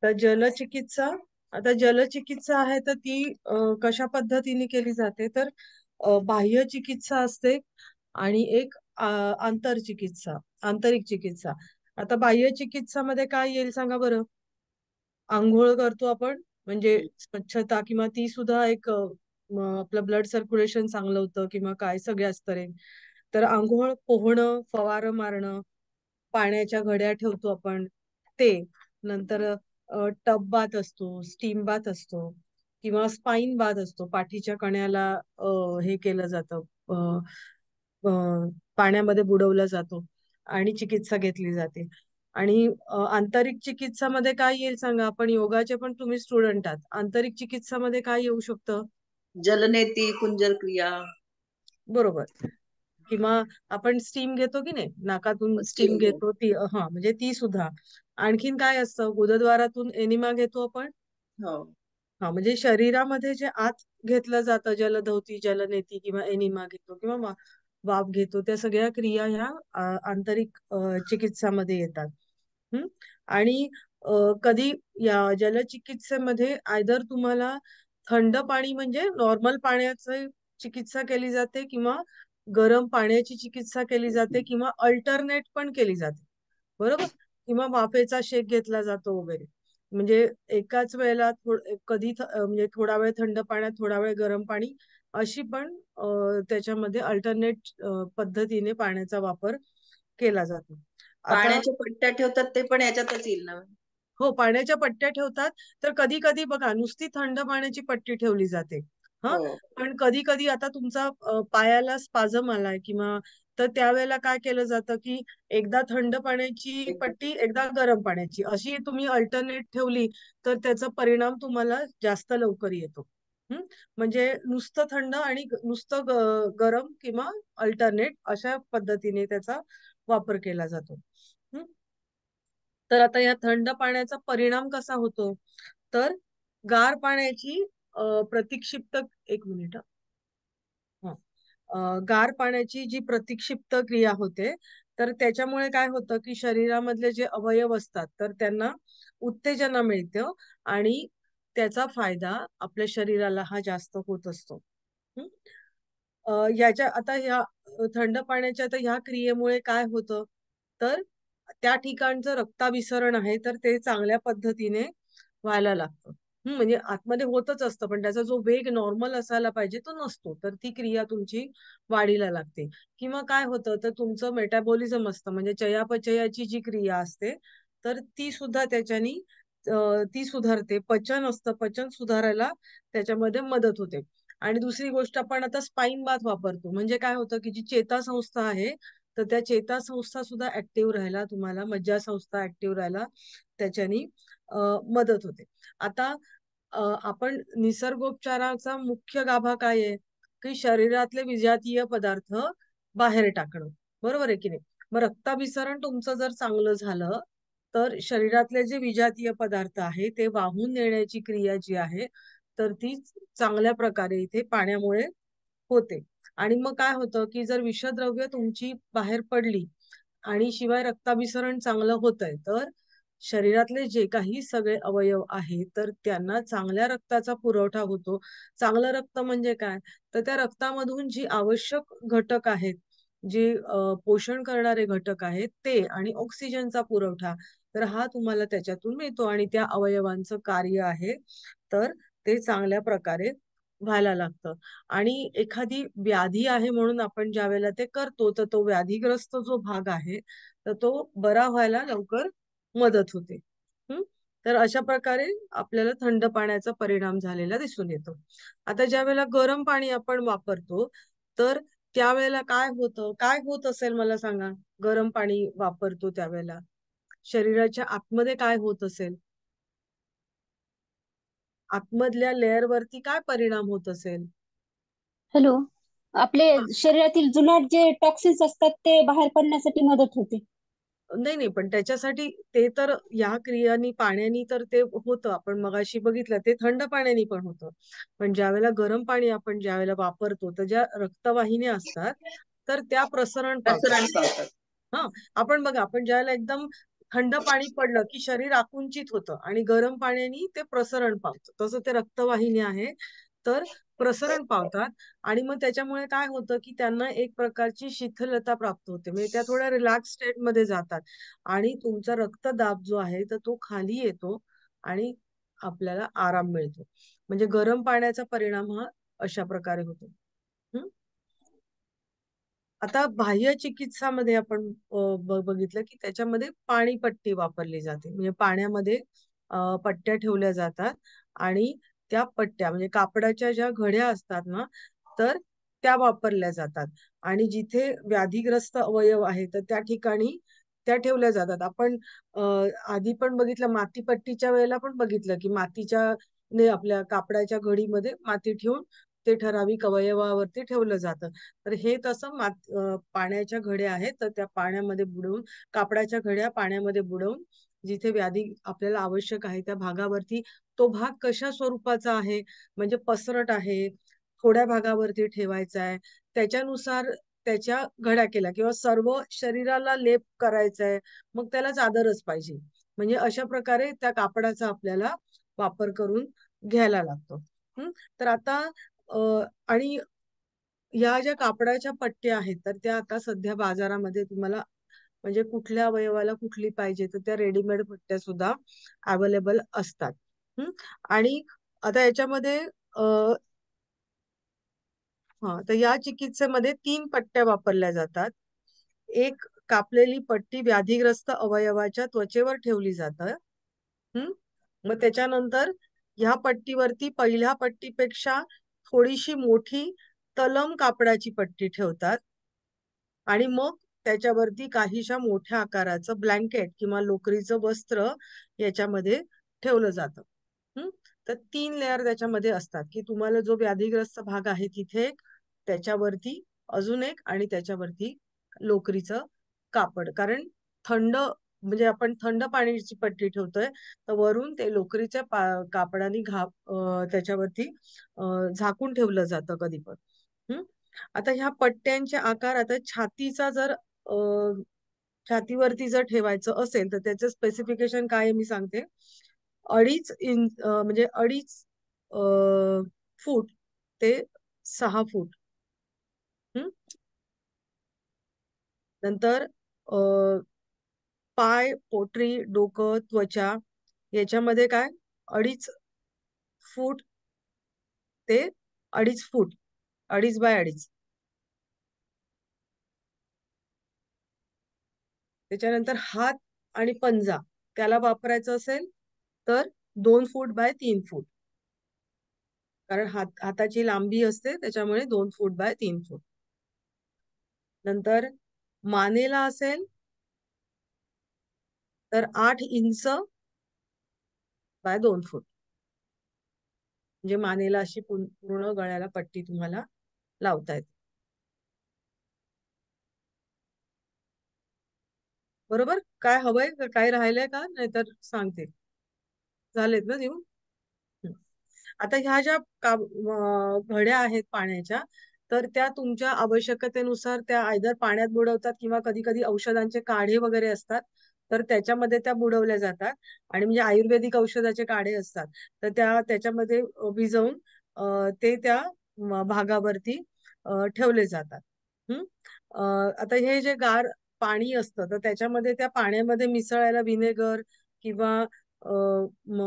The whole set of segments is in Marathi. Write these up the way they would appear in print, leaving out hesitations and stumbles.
तर जलचिकित्सा आता जलचिकित्सा आहे तर ती कशा पद्धतीने केली जाते तर बाह्य चिकित्सा असते आणि एक आंतरचिकित्सा आंतरिक चिकित्सा. आता बाह्य चिकित्सामध्ये काय येईल सांगा बरं. आंघोळ करतो आपण म्हणजे स्वच्छता किंवा ती सुद्धा एक आपलं ब्लड सर्क्युलेशन चांगलं होतं किंवा काय सगळे असतं रे. तर आंघोळ पोहणं फवारं मारणं पाण्याच्या घड्या ठेवतो आपण ते नंतर टब बाथ असतो स्टीम बाथ असतो किंवा स्पाईन बाथ असतो पाठीच्या कण्याला हे केलं जातं अ, पाण्यामध्ये बुडवला जातो आणि चिकित्सा घेतली जाते. आणि आंतरिक चिकित्सामध्ये काय येईल सांगा. आपण योगाचे पण तुम्ही स्टुडंट आहात. आंतरिक चिकित्सामध्ये काय येऊ शकतं. जलनेती कुंजल क्रिया. बरोबर. किंवा आपण स्टीम घेतो की नाही नाकातून स्टीम स्टीम घेतो ती हा म्हणजे ती सुद्धा. आणखीन काय असतं गुदद्वारातून एनिमा घेतो आपण. हो. हा म्हणजे शरीरामध्ये जे आत घेतलं जातं जलधौती जलनेती किंवा एनिमा घेतो किंवा वाफ घेतो त्या सगळ्या क्रिया ह्या आंतरिक चिकित्सामध्ये येतात. हम्म. आणि कधी या जलचिकित्सेमध्ये आयदर तुम्हाला थंड पाणी म्हणजे नॉर्मल पाण्याची चिकित्सा केली जाते किंवा गरम पाण्याची चिकित्सा केली जाते किंवा अल्टरनेट पण केली जाते. बरोबर. किंवा वाफेचा शेक घेतला जातो वगैरे. म्हणजे एकाच वेळेला कधी म्हणजे थोडा वेळ थंड पाण्यात थोडा वेळ गरम पाणी अशी पण त्याच्यामध्ये अल्टरनेट पद्धतीने पाण्याचा वापर केला जातो. आता पाण्याच्या पट्ट्या ठेवतात ते पण याच्यातच येईल ना. हो पाण्याच्या पट्ट्या ठेवतात. तर कधी कधी बघा नुसती थंड पाण्याची पट्टी ठेवली जाते. हा. हो. पण कधी कधी आता तुमचा पायाला स्पाझम आलाय किंवा तर त्यावेळेला काय केलं जातं की एकदा थंड पाण्याची पट्टी एकदा गरम पाण्याची अशी तुम्ही अल्टरनेट ठेवली तर त्याचा परिणाम तुम्हाला जास्त लवकर येतो. हम्म. म्हणजे नुसतं थंड आणि नुसतं गरम किंवा अल्टरनेट अशा पद्धतीने त्याचा वापर केला जातो. हम्म. तर आता या थंड पाण्याचा परिणाम कसा होतो तर गार पाण्याची प्रतिक्षिप्त एक मिनिट हा. गार पाण्याची जी प्रतिक्षिप्त क्रिया होते तर त्याच्यामुळे काय होतं की शरीरामधले जे अवयव असतात तर त्यांना उत्तेजना मिळतं आणि त्याचा फायदा आपल्या शरीराला हा जास्त होत असतो. हं? याच्या आता ह्या थंड पाण्याच्या आता ह्या क्रियेमुळे काय होतं तर त्या ठिकाणचं रक्ताभिसरण आहे तर ते चांगल्या पद्धतीने व्हायला लागतं. म्हणजे आतमध्ये होतच असतं पण त्याचा जो वेग नॉर्मल असायला पाहिजे तो नसतो तर ती क्रिया तुमची वाढीला लागते. किंवा काय होतं तर तुमचं मेटाबॉलिझम असतं म्हणजे चयापचयाची जी क्रिया असते तर ती सुद्धा त्याच्यानी ती सुधारते. पचन असतं पचन सुधारायला त्याच्यामध्ये मदत होते. आणि दुसरी गोष्ट आपण आता स्पाईन बाथ वापरतो म्हणजे काय होतं की जी चेतासंस्था आहे तर त्या चेतासंस्था सुद्धा ऍक्टिव्ह राहायला तुम्हाला मज्जासंस्था ऍक्टिव्ह राहायला त्याच्यानी मदत होते. आता आपण निसर्गोपचाराचा मुख्य गाभा काय आहे की शरीरातले विजातीय पदार्थ बाहेर टाकणं. बरोबर आहे की नाही. मग रक्ताभिसरण तुमचं जर चांगलं झालं तर शरीरातले जे विजातीय पदार्थ आहे ते वाहून नेण्याची क्रिया जी आहे तर ती चांगल्या प्रकारे इथे पाण्यामुळे होते. आणि मग काय होतं की जर विषद्रव्य तुमची बाहेर पडली आणि शिवाय रक्ताभिसरण चांगलं होतंय तर शरीरातले जे काही सगळे अवयव आहेत तर त्यांना चांगल्या रक्ताचा पुरवठा होतो. चांगलं रक्त म्हणजे काय तर त्या रक्तामधून जी आवश्यक घटक आहेत जे पोषण करणारे घटक आहेत ते आणि ऑक्सिजनचा पुरवठा तर हा तुम्हाला त्याच्यातून मिळतो आणि त्या अवयवांचं कार्य आहे तर ते चांगल्या प्रकारे व्हायला लागतं. आणि एखादी व्याधी आहे म्हणून आपण ज्या वेळेला ते करतो तर तो व्याधीग्रस्त जो भाग आहे तर तो बरा व्हायला लवकर मदत होते. हम्म. तर अशा प्रकारे आपल्याला थंड पाण्याचा परिणाम झालेला दिसून येतो. आता ज्या वेळेला गरम पाणी आपण वापरतो तर त्यावेळेला काय होतं काय होत असेल मला सांगा. गरम पाणी वापरतो त्यावेळेला शरीराच्या आतमध्ये काय होत असेल. आतमधल्या लेअर वरती काय परिणाम होत असेल. हॅलो. आपले शरीरातील जुनाट जे टॉक्सिन्स असतात ते बाहेर पडण्यासाठी मदत होते. नाही नाही पण त्याच्यासाठी ते तर या क्रियांनी पाण्यानी तर ते होतं आपण मगाशी बघितलं ते थंड पाण्याने पण होतं. पण ज्यावेळेला गरम पाणी आपण ज्यावेळेला वापरतो तर ज्या रक्तवाहिन्या असतात तर त्या प्रसरण पावतात. प्रसरण पावतात. हा. आपण बघा आपण ज्यावेळेला एकदम थंड पाणी पडलं की शरीर आकुंचित होतं आणि गरम पाण्याने ते प्रसरण पावतं. तसं ते रक्तवाहिनी आहे तर प्रसरण पावतात आणि मग त्याच्यामुळे काय होतं की त्यांना एक प्रकारची शिथिलता प्राप्त होते, म्हणजे त्या थोड्या रिलॅक्स स्टेट मध्ये जातात आणि तुमचा रक्तदाब जो आहे तर तो खाली येतो आणि आपल्याला आराम मिळतो. म्हणजे गरम पाण्याचा परिणाम हा अशा प्रकारे होतो. हम्म. आता बाह्य चिकित्सामध्ये आपण बघितलं की त्याच्यामध्ये पाणीपट्टी वापरली जाते, म्हणजे पाण्यामध्ये पट्ट्या ठेवल्या जातात आणि त्या पट्ट्या म्हणजे कापडाच्या ज्या घड्या असतात ना तर त्या वापरल्या जातात आणि जिथे व्याधीग्रस्त अवयव आहे तर त्या ठिकाणी त्या ठेवल्या जातात. आपण आधी पण बघितलं, मातीपट्टीच्या वेळेला पण बघितलं की मातीच्या ने आपल्या कापडाच्या घडीमध्ये माती ठेवून ते ठराविक अवयवावरती ठेवलं जातं. तर हे तसं पाण्याच्या घड्या आहेत तर त्या पाण्यामध्ये बुडवून, कापडाच्या घड्या पाण्यामध्ये बुडवून जिथे व्याधी आपल्याला आवश्यक आहे त्या भागावरती, तो भाग कशा स्वरूपाचा आहे म्हणजे पसरट आहे, थोड्या भागावरती ठेवायचा आहे, त्याच्यानुसार त्याच्या घड्या केल्या किंवा सर्व शरीराला लेप करायचा आहे मग त्याला चादरच पाहिजे. म्हणजे अशा प्रकारे त्या कापडाचा आपल्याला वापर करून घ्यायला लागतो. तर आता आणि या ज्या कापडाच्या पट्ट्या आहेत तर त्या आता सध्या बाजारामध्ये तुम्हाला म्हणजे कुठल्या अवयवाला कुठली पाहिजे तर त्या रेडीमेड पट्ट्या सुद्धा अवेलेबल असतात. आणि आता याच्यामध्ये तर या चिकित्सेमध्ये 3 पट्ट्या वापरल्या जातात. एक कापलेली पट्टी व्याधीग्रस्त अवयवाच्या त्वचेवर ठेवली जातं. मग त्याच्यानंतर ह्या पट्टीवरती पहिल्या पट्टीपेक्षा थोडीशी मोठी तलम कापडाची पट्टी ठेवतात आणि मग त्याच्यावरती काहीशा मोठ्या आकाराचं ब्लँकेट किंवा लोकरीचं वस्त्र याच्यामध्ये ठेवलं जातं. तर 3 लेअर त्याच्यामध्ये असतात की तुम्हाला जो व्याधीग्रस्त भाग आहे तिथे एक, त्याच्यावरती अजून एक आणि त्याच्यावरती लोकरीचं कापड. कारण थंड म्हणजे आपण थंड पाण्याची पट्टी ठेवतोय तर वरून ते लोकरीच्या कापडाने त्याच्यावरती झाकून ठेवलं जातं कधी पण. आता ह्या पट्ट्यांचे आकार, आता छातीवरती जर ठेवायचं असेल तर त्याचं स्पेसिफिकेशन काय आहे मी सांगते. 2.5 इंच म्हणजे 2.5 फूट ते 6 फूट. नंतर पाय, पोटरी, डोकं, त्वचा याच्यामध्ये काय 2.5 फूट ते 2.5 फूट, 2.5 बाय 2.5. त्याच्यानंतर हात आणि पंजा त्याला वापरायचं असेल तर 2 फूट बाय 3 फूट, कारण हाताची लांबी असते त्याच्यामुळे 2 फूट बाय 3 फूट. नंतर मानेला असेल तर 8 इंच बाय 2 फूट, म्हणजे मानेला अशी पूर्ण गळ्याला पट्टी तुम्हाला लावता येते. बरोबर? काय हवंय, काय राहिलंय का, नाहीतर सांगते. झालेत ना देऊन? आता ह्या ज्या घड्या आहेत पाण्याच्या तर त्या तुमच्या आवश्यकतेनुसार त्या आयदर पाण्यात बुडवतात किंवा कधी कधी औषधांचे काढे वगैरे असतात तर त्याच्यामध्ये त्या बुडवल्या जातात. आणि म्हणजे आयुर्वेदिक औषधाचे काढे असतात तर त्याच्यामध्ये भिजवून ते त्या भागावरती ठेवले जातात. आता हे जे गार पाणी असतं तर त्याच्यामध्ये त्या पाण्यामध्ये मिसळायला व्हिनेगर किंवा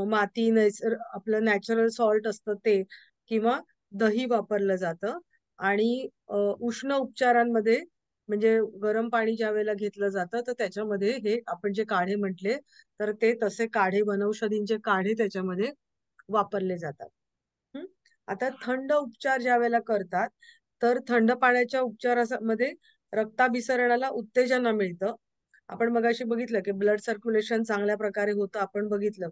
माती, आपलं नॅचरल सॉल्ट असतं ते, किंवा दही वापरलं जातं. आणि उष्ण उपचारांमध्ये म्हणजे गरम पाणी ज्या वेळेला घेतलं जातं तर त्याच्यामध्ये हे आपण जे काढे म्हटले तर ते तसे काढे, वनौषधींचे काढे त्याच्यामध्ये वापरले जातात. आता थंड उपचार ज्या वेळेला करतात तर थंड पाण्याच्या उपचारामध्ये रक्ताभिसरणाला उत्तेजना मिळतं. आपण मगाशी बघितलं की ब्लड सर्क्युलेशन चांगल्या प्रकारे होतं, आपण बघितलं.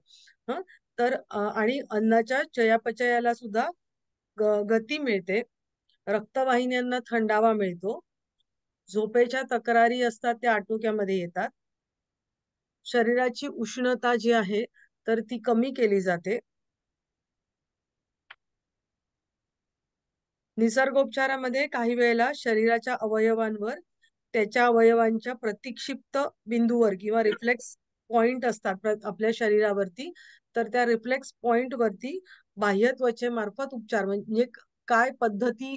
तर आणि अन्नाच्या चयापचयाला सुद्धा गती मिळते, रक्तवाहिन्यांना थंडावा मिळतो, झोपेच्या तक्रारी असतात त्या आटोक्यामध्ये येतात, शरीराची उष्णता जी आहे तर ती कमी केली जाते. निसर्गोपचारामध्ये काही वेळेला शरीराच्या अवयवांवर त्याच्या अवयवांच्या प्रतिक्षिप्त बिंदूवर किंवा रिफ्लेक्स पॉइंट असतात आपल्या शरीरावरती, तर त्या रिफ्लेक्स पॉइंट वरती बाह्य त्वचेमार्फत उपचार, म्हणजे काय पद्धती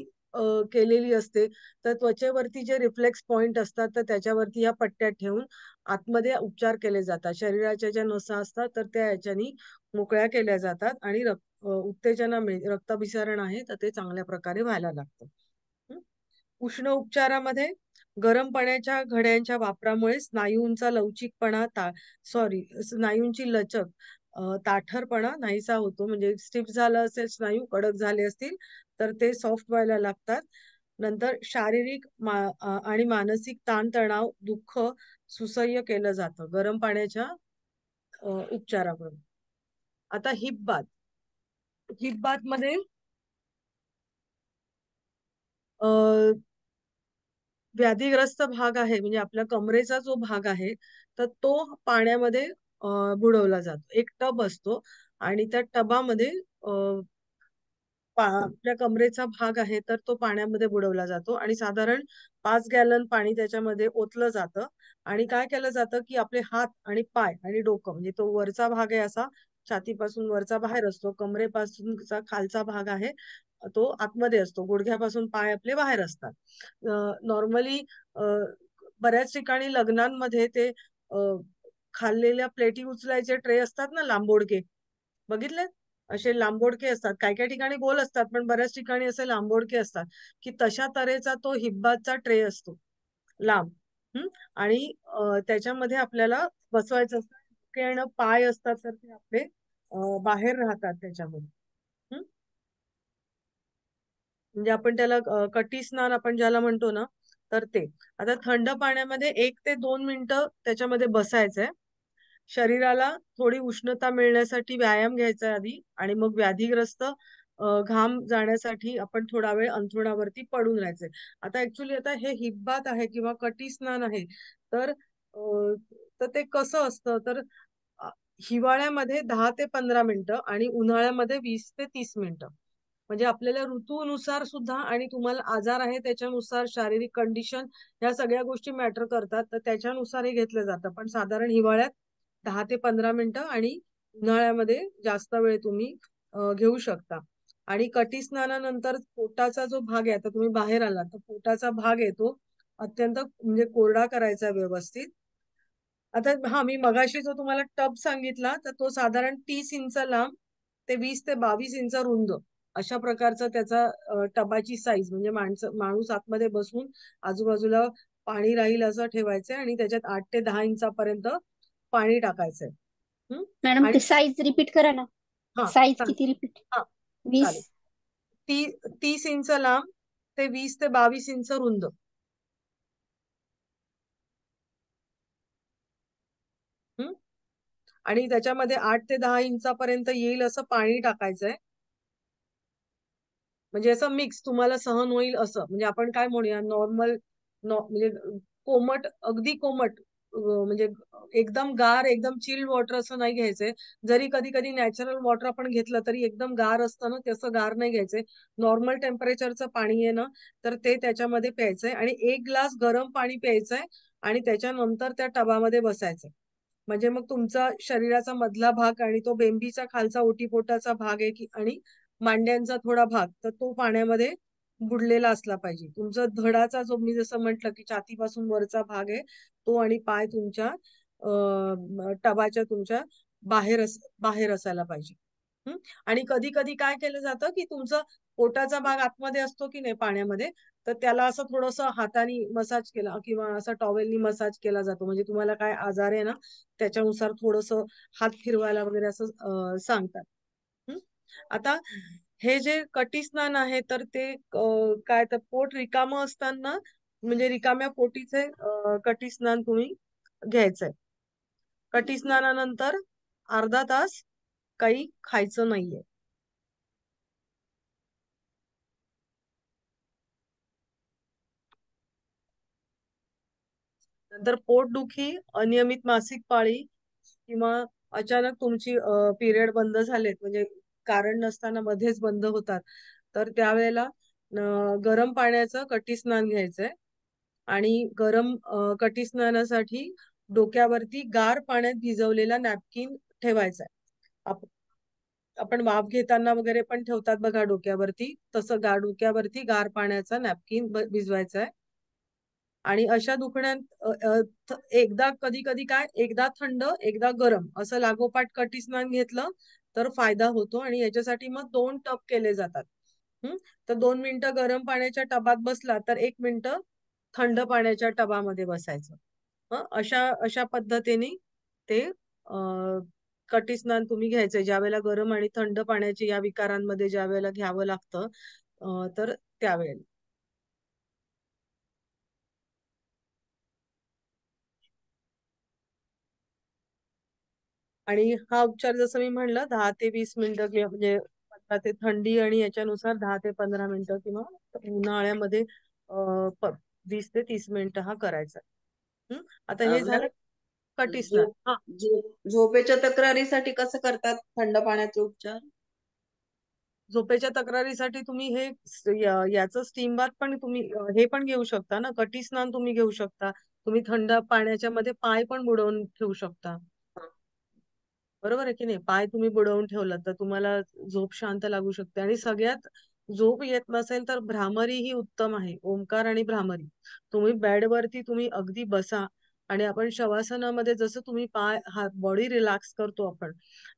केलेली असते, तर त्वचेवरती जे रिफ्लेक्स पॉइंट असतात तर त्याच्यावरती या पट्ट्या ठेवून आतमध्ये उपचार केले जातात. शरीराच्या ज्या नसा असतात तर त्या याच्यानी मोकळ्या केल्या जातात आणि उत्तेजना रक्ताभिसरण आहे तर ते चांगल्या प्रकारे व्हायला लागतं. उष्ण उपचारामध्ये गरम पाण्याच्या घड्यांच्या वापरामुळे स्नायूंचा लवचिकपणा स्नायूंची लचक, ताठरपणा नाहीसा होतो. म्हणजे स्टिफ झालं असेल स्नायू, कडक झाले असतील तर ते सॉफ्ट व्हायला लागतात. नंतर शारीरिक आणि मानसिक ताणतणाव, दुःख सुसह्य केलं जातं गरम पाण्याच्या उपचाराकडून. आता हिप बाथ मध्ये व्याधीग्रस्त भाग आहे, म्हणजे आपल्या कमरेचा जो भाग आहे तर तो पाण्यामध्ये बुडवला जातो. एक टब असतो आणि त्या टबामध्ये आपल्या कमरेचा भाग आहे तर तो पाण्यामध्ये बुडवला जातो आणि साधारण 5 गॅलन पाणी त्याच्यामध्ये ओतलं जातं. आणि काय केलं जातं की आपले हात आणि पाय आणि डोकं, म्हणजे तो वरचा भाग आहे असा छातीपासून वरचा बाहेर असतो, कमरेपासूनचा खालचा भाग आहे तो आतमध्ये असतो, गुडघ्यापासून पाय आपले बाहेर असतात. नॉर्मली बऱ्याच ठिकाणी लग्नांमध्ये ते खाल्लेल्या प्लेटी उचलायचे ट्रे असतात ना, लांबोडके, बघितले? असे लांबोडके असतात, काही काही ठिकाणी गोल असतात पण बऱ्याच ठिकाणी असे लांबोडके असतात, की तशा तऱ्हेचा तो हिब्बाचा ट्रे असतो, लांब. आणि त्याच्यामध्ये आपल्याला बसवायचं असतं. डोके आणि पाय असतात तर ते आपले बाहेर राहतात त्याच्यामध्ये. म्हणजे आपण त्याला कटी स्नान आपण ज्याला म्हणतो ना, तर ते. आता थंड पाण्यामध्ये 1 ते 2 मिनिटं त्याच्यामध्ये बसायचंय. शरीराला थोडी उष्णता मिळण्यासाठी व्यायाम घ्यायचा आधी, आणि मग व्याधीग्रस्त घाम जाण्यासाठी आपण थोडा वेळ अंथरुणावरती पडून राहायचंय. आता ऍक्च्युली आता हे हिब्बात आहे किंवा कटी स्नान आहे, तर तर ते कसं असतं, तर अ, हिवाळ्यामध्ये 10 ते 15 मिनिटं आणि उन्हाळ्यामध्ये 20 ते 30 मिनिटं. म्हणजे आपल्याला ऋतूनुसार सुद्धा आणि तुम्हाला आजार आहे त्याच्यानुसार, शारीरिक कंडिशन, या सगळ्या गोष्टी मॅटर करतात, तर त्याच्यानुसार हे घेतलं जातं. पण साधारण हिवाळ्यात 10 ते 15 मिनिटं आणि उन्हाळ्यामध्ये जास्त वेळ तुम्ही घेऊ शकता. आणि कटी स्नानानंतर पोटाचा जो भाग आहे, आता तुम्ही बाहेर आलात तर पोटाचा भाग आहे तो अत्यंत म्हणजे कोरडा करायचा व्यवस्थित. आता मी मगाशी जो तुम्हाला टब सांगितला तर तो साधारण 30 इंच लांब ते 20 ते 22 इंच रुंद, अशा प्रकारचा त्याचा टबाची साईज, म्हणजे माणूस आतमध्ये बसून आजूबाजूला पाणी राहील असं ठेवायचंय आणि त्याच्यात 8 ते 10 इंचापर्यंत पाणी टाकायचंय. मॅडम आणि ते साईज रिपीट करा ना. हा साईज चालेल. किती रिपीट? हा 20? चालेल. 30 इंच लांब ते 20 ते 22 इंच रुंद. आणि त्याच्यामध्ये 8 ते 10 इंचापर्यंत येईल असं पाणी टाकायचंय. म्हणजे असं मिक्स तुम्हाला सहन होईल असं, म्हणजे आपण काय म्हणूया, नॉर्मल म्हणजे कोमट, अगदी कोमट, म्हणजे एकदम गार, एकदम चिल्ड वॉटर असं नाही घ्यायचंय. जरी कधी कधी नॅचरल वॉटर आपण घेतलं तरी एकदम गार असतं ना, तसं गार नाही घ्यायचंय. नॉर्मल टेम्परेचरचं पाणी आहे ना, तर ते त्याच्यामध्ये प्यायचंय आणि 1 ग्लास गरम पाणी प्यायचंय आणि त्याच्यानंतर त्या टबामध्ये बसायचंय. म्हणजे मग तुमचा शरीराचा मधला भाग आणि तो बेंबीचा खालचा ओटीपोटाचा भाग आहे की आणि मांड्यांचा थोडा भाग, तर तो पाण्यामध्ये बुडलेला असला पाहिजे. तुमचा धडाचा जो मी जसं म्हंटल की छातीपासून वरचा भाग आहे तो आणि पाय तुमच्या टबाच्या तुमच्या बाहेर असायला पाहिजे. आणि कधी कधी काय केलं जातं की तुमचं पोटाचा भाग आतमध्ये असतो की नाही पाण्यामध्ये, तर त्याला असं थोडस हाताने मसाज केला किंवा असं टॉवेलनी मसाज केला जातो, म्हणजे तुम्हाला काय आजार आहे ना त्याच्यानुसार थोडस हात फिरवायला वगैरे असं सांगतात. आता हे जे कटी स्नान आहे तर ते काय तर पोट रिकामं असताना, म्हणजे रिकाम्या पोटीचे कटी स्नान तुम्ही घ्यायचंय. कटी स्नानानंतर अर्धा तास काही खायचं नाहीये. नंतर पोटदुखी, अनियमित मासिक पाळी किंवा अचानक तुमची पिरियड बंद झालेत, म्हणजे कारण नसताना मध्येच बंद होतात, तर त्यावेळेला गरम पाण्याचं कटी स्नान घ्यायचंय. आणि गरम कटी स्नानासाठी डोक्यावरती गार पाण्यात भिजवलेला नॅपकिन ठेवायचा आहे. आपण वाफ घेताना वगैरे पण ठेवतात बघा डोक्यावरती, तसं डोक्यावरती गार पाण्याचा नॅपकिन भिजवायचा आहे. आणि अशा दुखण्यात एकदा कधी कधी काय, एकदा थंड एकदा गरम असं लागोपाठ कटी स्नान घेतलं तर फायदा होतो. आणि याच्यासाठी मग 2 टप केले जातात. तर 2 मिनिटं गरम पाण्याच्या टबात बसला तर 1 मिनिटं थंड पाण्याच्या टबामध्ये बसायचं. अशा अशा पद्धतीने ते कटी स्नान तुम्ही घ्यायचंय. ज्या वेळेला गरम आणि थंड पाण्याची या विकारांमध्ये ज्या वेळेला घ्यावं लागतं तर त्यावेळेला. आणि हा उपचार जसं मी म्हणलं 10 ते 20 मिनिटं किंवा म्हणजे आता ते थंडी आणि याच्यानुसार 10 ते 15 मिनिटं किंवा उन्हाळ्यामध्ये 20 ते 30 मिनिटं हा करायचा. आता हे झालं मॅडम, कटी स्नान. हा, झोपेच्या तक्रारीसाठी कसं करतात थंड पाण्याचे उपचार? झोपेच्या तक्रारीसाठी तुम्ही हे याचं स्टीम बाथ पण तुम्ही हे पण घेऊ शकता ना, कटी स्नान तुम्ही घेऊ शकता. तुम्ही थंड पाण्याच्या मध्ये पाय पण बुडवून ठेवू शकता. बरोबर आहे की नाही? पाय तुम्ही बुडवून ठेवलं तर तुम्हाला झोप शांत लागू शकते. आणि सगळ्यात झोप येत नसेल तर भ्रामरी ही उत्तम आहे. ओंकार आणि भ्रामरी तुम्ही बेडवरती तुम्ही अगदी बसा आणि आपण शवासनामध्ये जसं तुम्ही पाय हात बॉडी रिलॅक्स करतो आपण,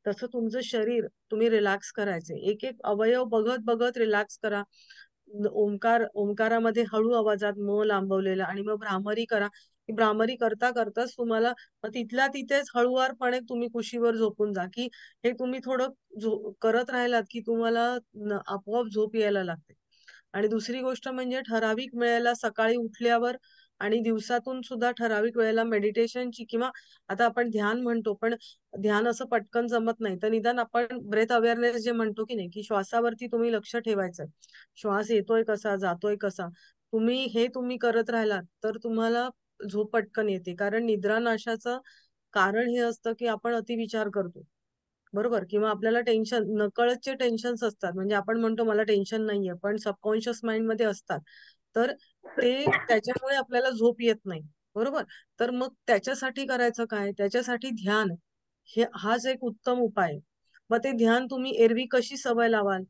तसं तुमचं शरीर तुम्ही रिलॅक्स करायचे. एक एक अवयव बघत बघत रिलॅक्स करा. ओंकारामध्ये हळू आवाजात म लांबवलेला आणि मग भ्रामरी करा. भ्रामरी करता करताच तुम्हाला तिथल्या तिथेच हळुवारपणे तुम्ही कुशीवर झोपून जा. की हे तुम्ही थोडं करत राहिलात की तुम्हाला आपोआप झोप यायला लागते. आणि दुसरी गोष्ट म्हणजे ठराविक वेळेला सकाळी उठल्यावर आणि दिवसातून सुद्धा ठराविक वेळेला मेडिटेशनची किंवा आता आपण ध्यान म्हणतो पण ध्यान असं पटकन जमत नाही, तर निदान आपण ब्रेथ अवेअरनेस जे म्हणतो की नाही, की श्वासावरती तुम्ही लक्ष ठेवायचं. श्वास येतोय कसा, जातोय कसा, तुम्ही करत राहिलात तर तुम्हाला झोप पटकन येते. कारण निद्रानाशाचं कारण हे असतं की आपण अतिविचार करतो. बरोबर? किंवा आपल्याला टेन्शन, नकळतचे टेन्शन्स असतात. म्हणजे आपण म्हणतो मला टेन्शन नाहीये, पण सबकॉन्शियस माइंड मध्ये असतात. तर त्याच्यामुळे आपल्याला झोप येत नाही. बरोबर? तर मग त्याच्यासाठी करायचं काय? त्याच्यासाठी ध्यान हाच एक उत्तम उपाय आहे. मग ते ध्यान तुम्ही एरवी कशी सवय लावाल?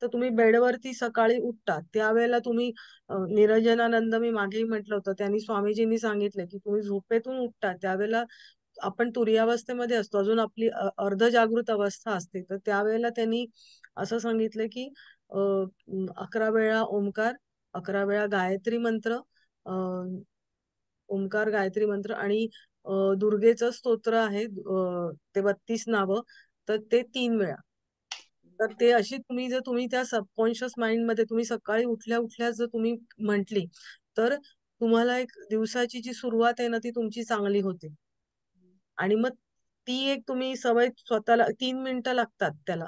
तर तुम्ही बेडवरती सकाळी उठतात त्यावेळेला तुम्ही निरंजनानंद मी मागेही म्हटलं होतं, त्यांनी स्वामीजींनी सांगितलं की तुम्ही झोपेतून उठता त्यावेळेला आपण तुरीयावस्थेमध्ये असतो, अजून आपली अर्ध जागृत अवस्था असते. तर त्यावेळेला त्यांनी असं सांगितलं की 11 वेळा ओंकार, 11 वेळा गायत्री मंत्र, ओंकार गायत्री मंत्र आणि दुर्गेचं स्तोत्र आहे ते 32 नावं, तर ते 3 वेळा. तर ते अशी तुम्ही त्या सबकॉन्शियस माइंड मध्ये तुम्ही सकाळी उठल्या उठल्या जर तुम्ही म्हंटली तर तुम्हाला एक दिवसाची जी सुरुवात आहे ना ती तुमची चांगली होते. आणि मग ती एक तुम्ही सवय स्वतःला 3 मिनिटं लागतात त्याला,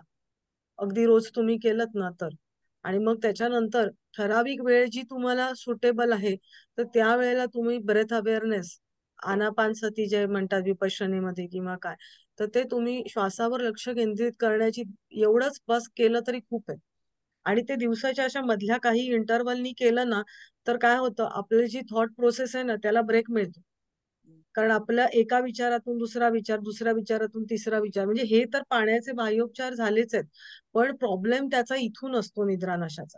अगदी रोज तुम्ही केलत ना तर. आणि मग त्याच्यानंतर ठराविक वेळ जी तुम्हाला सुटेबल आहे तर त्यावेळेला तुम्ही ब्रेथ अवेअरनेस, आनापानसती जे म्हणतात विपश्यनेमध्ये किंवा काय, तर ते तुम्ही श्वासावर लक्ष केंद्रित करण्याची एवढंच बस केलं तरी खूप आहे. आणि ते दिवसाच्या अशा मधल्या काही इंटरव्हलनी केलं ना तर काय होतं, आपली जी थॉट प्रोसेस आहे ना त्याला ब्रेक मिळतो. कारण आपल्या एका विचारातून दुसरा विचार, दुसऱ्या विचारातून तिसरा विचार, म्हणजे हे तर पाण्याचे बाह्योपचार झालेच आहेत. पण प्रॉब्लेम त्याचा इथून असतो निद्रानाशाचा.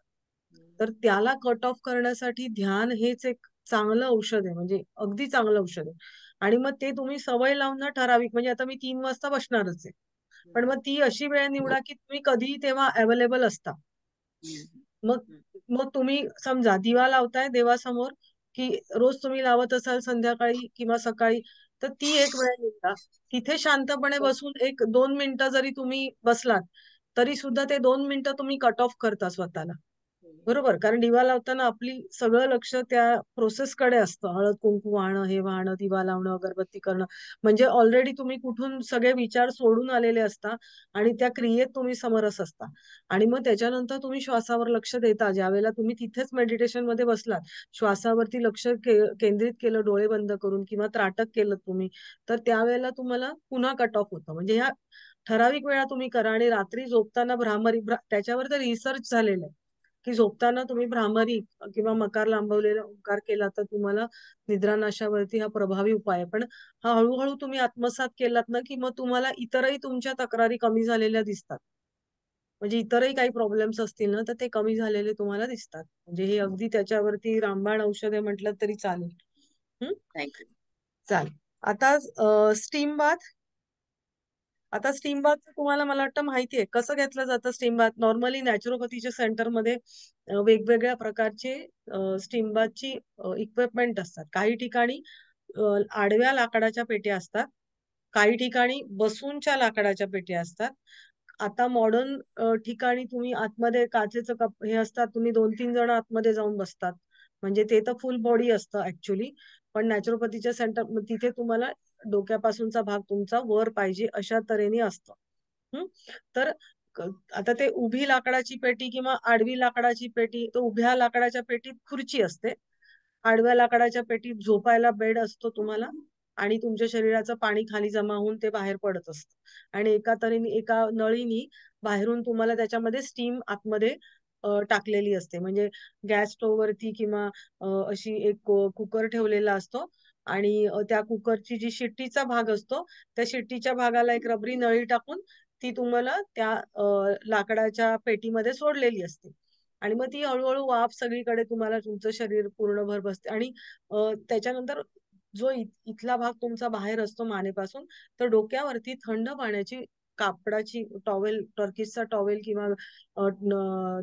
तर त्याला कट ऑफ करण्यासाठी ध्यान हेच एक चांगलं औषध आहे, म्हणजे अगदी चांगलं औषध आहे. आणि मग ते तुम्ही सवय लावून ना ठराविक, म्हणजे आता मी 3 वाजता बसणारच आहे. पण मग ती अशी वेळ निवडा की तुम्ही कधीही तेव्हा अवेलेबल असता. मग मग तुम्ही समजा दिवा लावताय देवासमोर, की रोज तुम्ही लावत असाल संध्याकाळी किंवा सकाळी, तर ती एक वेळ निवडा. तिथे शांतपणे बसून 1-2 मिनिटं जरी तुम्ही बसलात तरी सुद्धा ते 2 मिनिटं तुम्ही कट ऑफ करता स्वतःला. बरोबर? कारण दिवा लावताना आपली सगळं लक्ष त्या प्रोसेसकडे असतं. हळद-कुंकू वाहणं, हे वाहणं, दिवा लावणं, अगरबत्ती करणं. म्हणजे ऑलरेडी तुम्ही कुठून सगळे विचार सोडून आलेले असता आणि त्या क्रियेत तुम्ही समरस असता. आणि मग त्याच्यानंतर तुम्ही श्वासावर लक्ष देता. ज्यावेळेला तुम्ही तिथेच मेडिटेशनमध्ये बसलात, श्वासावरती लक्ष केंद्रित केलं डोळे बंद करून किंवा त्राटक केलं तुम्ही, तर त्यावेळेला तुम्हाला पुन्हा कट ऑफ होतं. म्हणजे ह्या ठराविक वेळा तुम्ही करा. आणि रात्री झोपताना भ्रामरी त्याच्यावर तर रिसर्च झालेलं आहे. की झोपताना तुम्ही भ्रामरी किंवा मकार लांबवलेला ओंकार केला तर तुम्हाला निद्रानाशावरती हा प्रभावी उपाय आहे. पण हा हळूहळू तुम्ही आत्मसात केलात ना की मग तुम्हाला इतरही तुमच्या तक्रारी कमी झालेल्या दिसतात. म्हणजे इतरही काही प्रॉब्लेम्स असतील ना तर ते कमी झालेले तुम्हाला दिसतात. म्हणजे हे अगदी त्याच्यावरती रामबाण औषध म्हटलं तरी चालेल. थँक्यू. चालेल. आता स्टीम बाथ. आता स्टीम बाथ तुम्हाला मला वाटतं माहिती आहे कसं घेतलं जातं स्टीम बाथ. नॉर्मली नॅचरोपॅथीच्या सेंटरमध्ये वेगवेगळ्या प्रकारचे स्टीम बाथची इक्विपमेंट असतात. काही ठिकाणी आडव्या लाकडाच्या पेट्या असतात. काही ठिकाणी बसूनच्या लाकडाच्या पेट्या असतात. आता मॉडर्न ठिकाणी तुम्ही आतमध्ये काचेचं कप हे असतात. तुम्ही 2-3 जण आतमध्ये जाऊन बसतात. म्हणजे ते तर फुल बॉडी असतं ऍक्च्युली. पण नॅचरोपॅथीच्या सेंटर तिथे तुम्हाला डोक्यापासूनचा भाग तुमचा वर पाहिजे अशा तऱ्हेने असतं. तर आता ते उभी लाकडाची पेटी किंवा आडवी लाकडाची पेटी, तर उभ्या लाकडाच्या पेटीत खुर्ची असते. आडव्या लाकडाच्या पेटीत झोपायला बेड असतो तुम्हाला आणि तुमच्या शरीराचं पाणी खाली जमा होऊन ते बाहेर पडत असतं आणि एका तऱ्हेने एका नळीनी बाहेरून तुम्हाला त्याच्यामध्ये स्टीम आतमध्ये टाकलेली असते. म्हणजे गॅस स्टोव्ह वरती किंवा अशी एक कुकर ठेवलेला असतो आणि त्या कुकरची जी शिट्टीचा भाग असतो त्या शिट्टीच्या भागाला एक रबरी नळी टाकून ती तुम्हाला त्या लाकडाच्या पेटीमध्ये सोडलेली असते आणि मग ती हळूहळू वाफ सगळीकडे तुम्हाला तुमचं शरीर पूर्णभर बसते आणि त्याच्यानंतर जो इथला भाग तुमचा बाहेर असतो मानेपासून तर डोक्यावरती थंड पाण्याची कापडाची टॉवेल, टर्किशचा टॉवेल किंवा